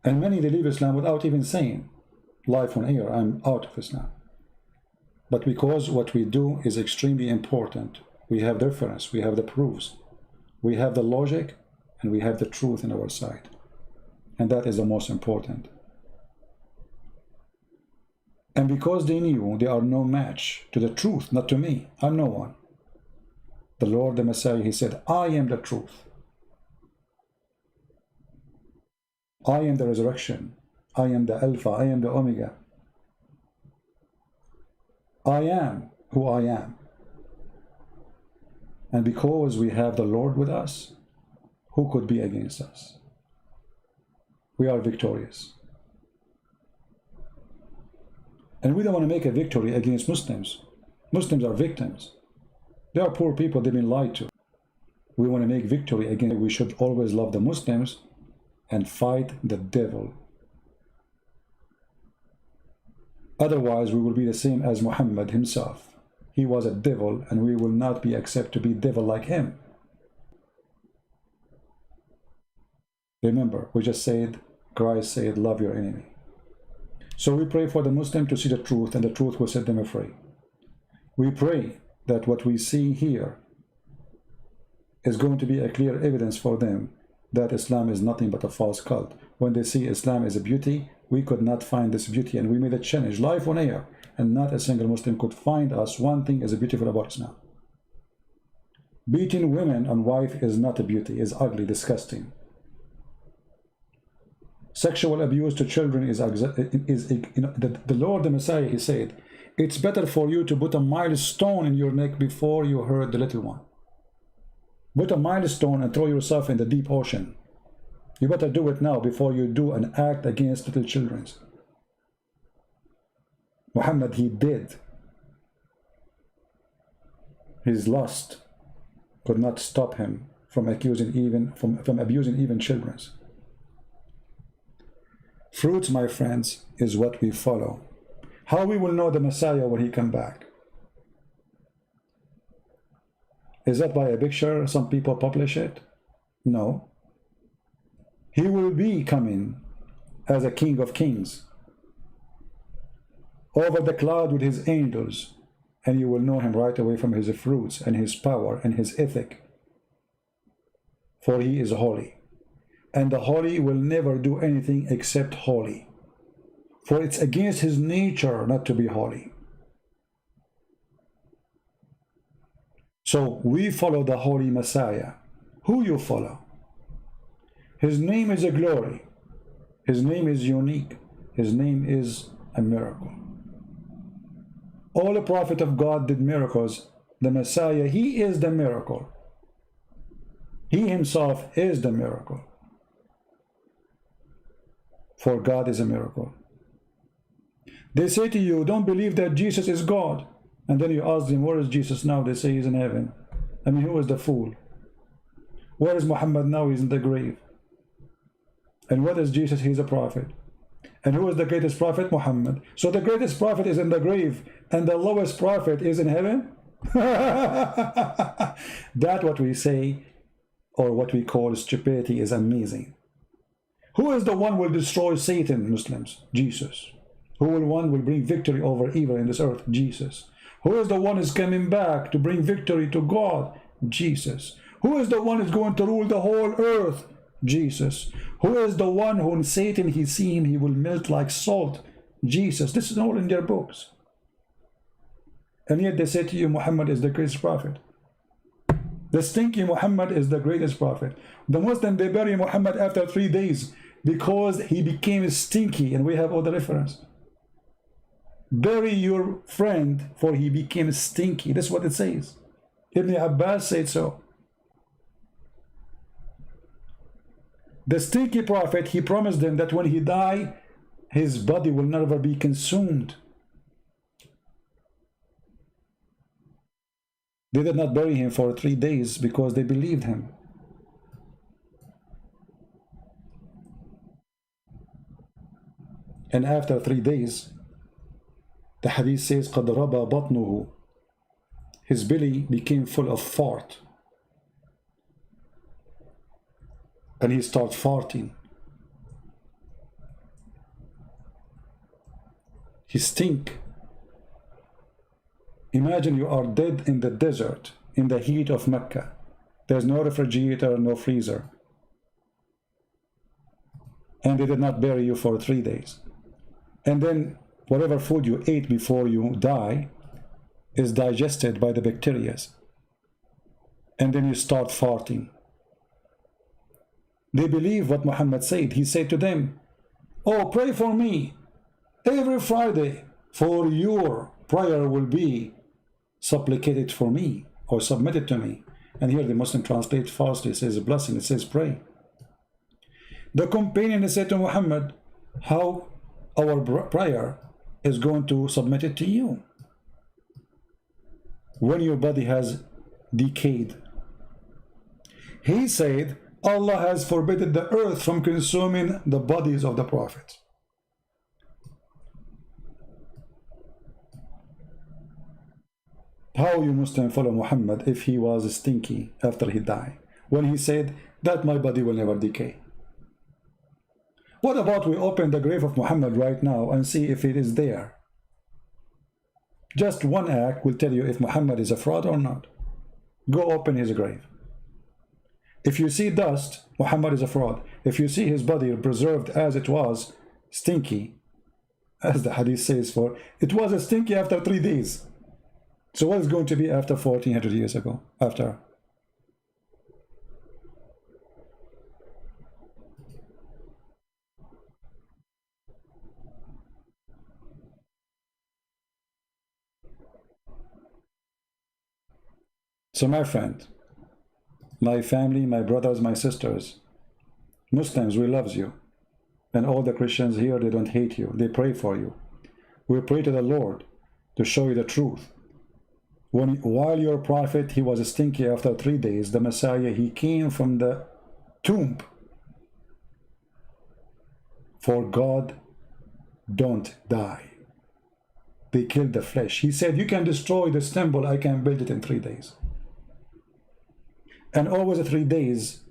And many they leave Islam without even saying, life on air, I'm out of Islam. But because what we do is extremely important, we have the reference, we have the proofs, we have the logic, and we have the truth in our side. And that is the most important. And because they knew they are no match to the truth, not to me, I'm no one. The Lord, the Messiah, he said, I am the truth. I am the resurrection. I am the Alpha. I am the Omega. I am who I am. And because we have the Lord with us, who could be against us? We are victorious. And we don't want to make a victory against Muslims. Muslims are victims. They are poor people, they've been lied to. We want to make victory again. We should always love the Muslims and fight the devil. Otherwise, we will be the same as Muhammad himself. He was a devil, and we will not be accepted to be devil like him. Remember, we just said, Christ said, love your enemy. So we pray for the Muslim to see the truth, and the truth will set them free. We pray that what we see here is going to be a clear evidence for them that Islam is nothing but a false cult. When they see Islam as a beauty, we could not find this beauty, and we made a challenge live on air, and not a single Muslim could find us one thing as beautiful about Islam. Beating women and wife is not a beauty, is ugly, disgusting. Sexual abuse to children is the Lord, the Messiah, he said, it's better for you to put a milestone in your neck before you hurt the little one. Put a milestone and throw yourself in the deep ocean. You better do it now before you do an act against little children. Muhammad, he did. His lust could not stop him from abusing even children. Fruits, my friends, is what we follow. How we will know the Messiah when he come back? Is that by a picture? Some people publish it? No. He will be coming as a King of Kings over the cloud with his angels, and you will know him right away from his fruits and his power and his ethic. For he is holy. And the holy will never do anything except holy. For it's against his nature not to be holy. So we follow the holy Messiah. Who you follow? His name is a glory. His name is unique. His name is a miracle. All the prophet of God did miracles. The Messiah, he is the miracle. He himself is the miracle. For God is a miracle. They say to you, don't believe that Jesus is God. And then you ask them, where is Jesus now? They say he's in heaven. I mean, who is the fool? Where is Muhammad now? He's in the grave. And what is Jesus? He's a prophet. And who is the greatest prophet? Muhammad. So the greatest prophet is in the grave, and the lowest prophet is in heaven? That what we say, or what we call stupidity, is amazing. Who is the one who will destroy Satan, Muslims? Jesus. Who will bring victory over evil in this earth? Jesus. Who is the one who is coming back to bring victory to God? Jesus. Who is the one who is going to rule the whole earth? Jesus. Who is the one who in Satan he see him, he will melt like salt? Jesus. This is all in their books. And yet they say to you, Muhammad is the greatest prophet. The stinky Muhammad is the greatest prophet. The Muslim, they bury Muhammad after 3 days because he became stinky, and we have all the reference. Bury your friend for he became stinky. That's what it says. Ibn Abbas said so. The stinky prophet, he promised them that when he died, his body will never be consumed. They did not bury him for 3 days because they believed him. And after 3 days, the hadith says, قَدْ رَبَى بَطْنُهُ, his belly became full of fart. And he started farting. He stink. Imagine you are dead in the desert, in the heat of Mecca. There's no refrigerator, no freezer. And they did not bury you for 3 days. And then whatever food you ate before you die is digested by the bacteria. And then you start farting. They believe what Muhammad said. He said to them, oh, pray for me every Friday, for your prayer will be supplicated for me or submitted to me. And here the Muslim translate falsely. It says blessing, it says pray. The companion said to Muhammad, how our prayer is going to submit it to you when your body has decayed. He said, Allah has forbidden the earth from consuming the bodies of the prophets. How you Muslim follow Muhammad if he was stinky after he died, when he said that my body will never decay? What about we open the grave of Muhammad right now and see if it is there? Just one act will tell you if Muhammad is a fraud or not. Go open his grave. If you see dust, Muhammad is a fraud. If you see his body preserved as it was, stinky, as the hadith says, for it was a stinky after 3 days. So what is going to be after 1400 years ago? After? So my friend, my family, my brothers, my sisters, Muslims, we love you. And all the Christians here, they don't hate you. They pray for you. We pray to the Lord to show you the truth. While your prophet, he was stinky after 3 days, the Messiah, he came from the tomb. For God don't die. They killed the flesh. He said, you can destroy this temple, I can build it in 3 days. And always 3 days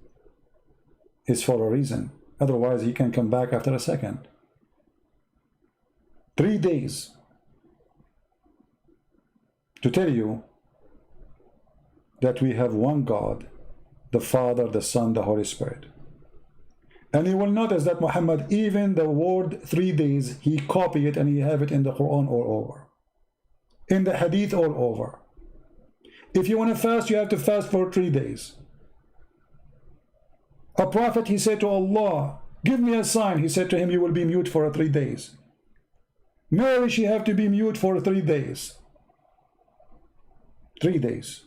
is for a reason. Otherwise, he can come back after a second. 3 days to tell you that we have one God, the Father, the Son, the Holy Spirit. And you will notice that Muhammad, even the word 3 days, he copied it and he have it in the Quran all over. In the Hadith all over. If you want to fast, you have to fast for 3 days. A prophet, he said to Allah, give me a sign. He said to him, you will be mute for 3 days. Mary, she have to be mute for 3 days. 3 days.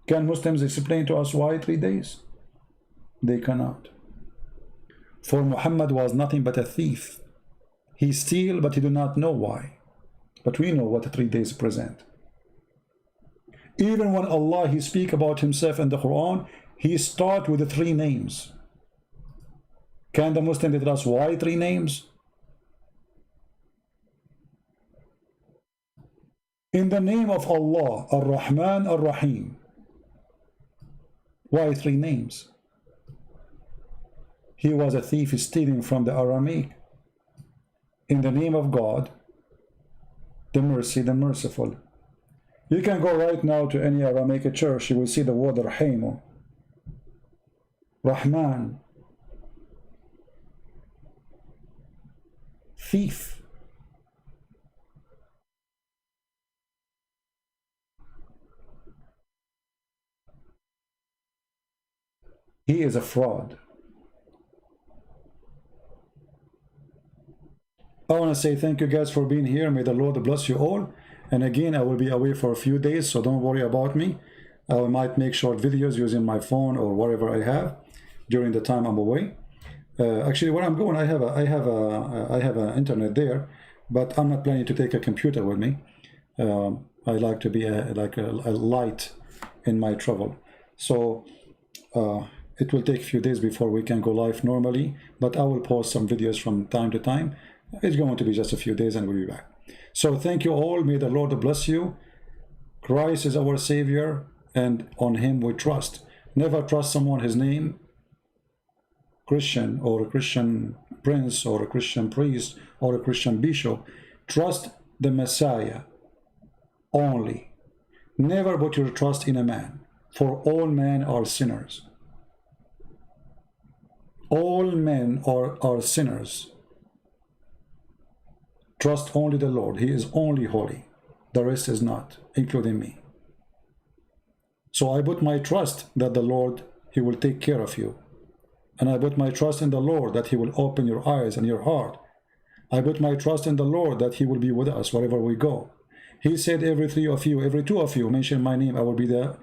Can Muslims explain to us why 3 days? They cannot. For Muhammad was nothing but a thief. He steal, but he do not know why. But we know what the 3 days present. Even when Allah, he speak about himself in the Quran, he start with the 3 names. Can the Muslim tell us why 3 names? In the name of Allah, Ar-Rahman, Ar-Rahim. Why 3 names? He was a thief stealing from the Aramaic. In the name of God, the mercy, the merciful. You can go right now to any Aramaic church, you will see the word Rahimu. Rahman. Thief. He is a fraud. I want to say thank you guys for being here. May the Lord bless you all. And again, I will be away for a few days, so don't worry about me. I might make short videos using my phone or whatever I have during the time I'm away. Actually, where I'm going, I have a internet there, but I'm not planning to take a computer with me. I like to be a light in my travel. So it will take a few days before we can go live normally, but I will post some videos from time to time. It's going to be just a few days and we'll be back. So thank you all. May the Lord bless you. Christ is our Savior and on him we trust. Never trust someone, his name, Christian or a Christian prince or a Christian priest or a Christian bishop. Trust the Messiah only. Never put your trust in a man, for all men are sinners. All men are sinners. Trust only the Lord. He is only holy. The rest is not, including me. So I put my trust that the Lord, he will take care of you. And I put my trust in the Lord that he will open your eyes and your heart. I put my trust in the Lord that he will be with us wherever we go. He said every 3 of you, every 2 of you mention my name, I will be there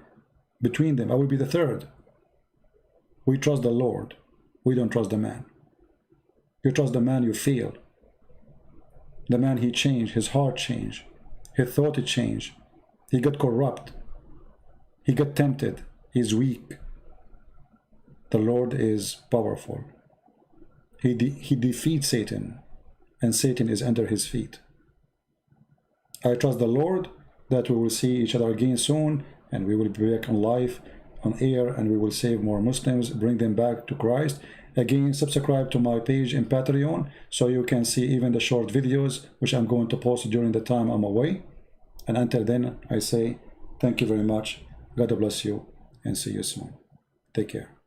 between them. I will be the third. We trust the Lord. We don't trust the man. You trust the man, you fail. The man, he changed. His heart changed. He thought it changed. He got corrupt. He got tempted. He's weak. The Lord is powerful. He defeats Satan, and Satan is under his feet. I trust the Lord that we will see each other again soon, and we will be back on live, on air, and we will save more Muslims, bring them back to Christ. Again, subscribe to my page in Patreon so you can see even the short videos which I'm going to post during the time I'm away. And until then, I say thank you very much. God bless you, and see you soon. Take care.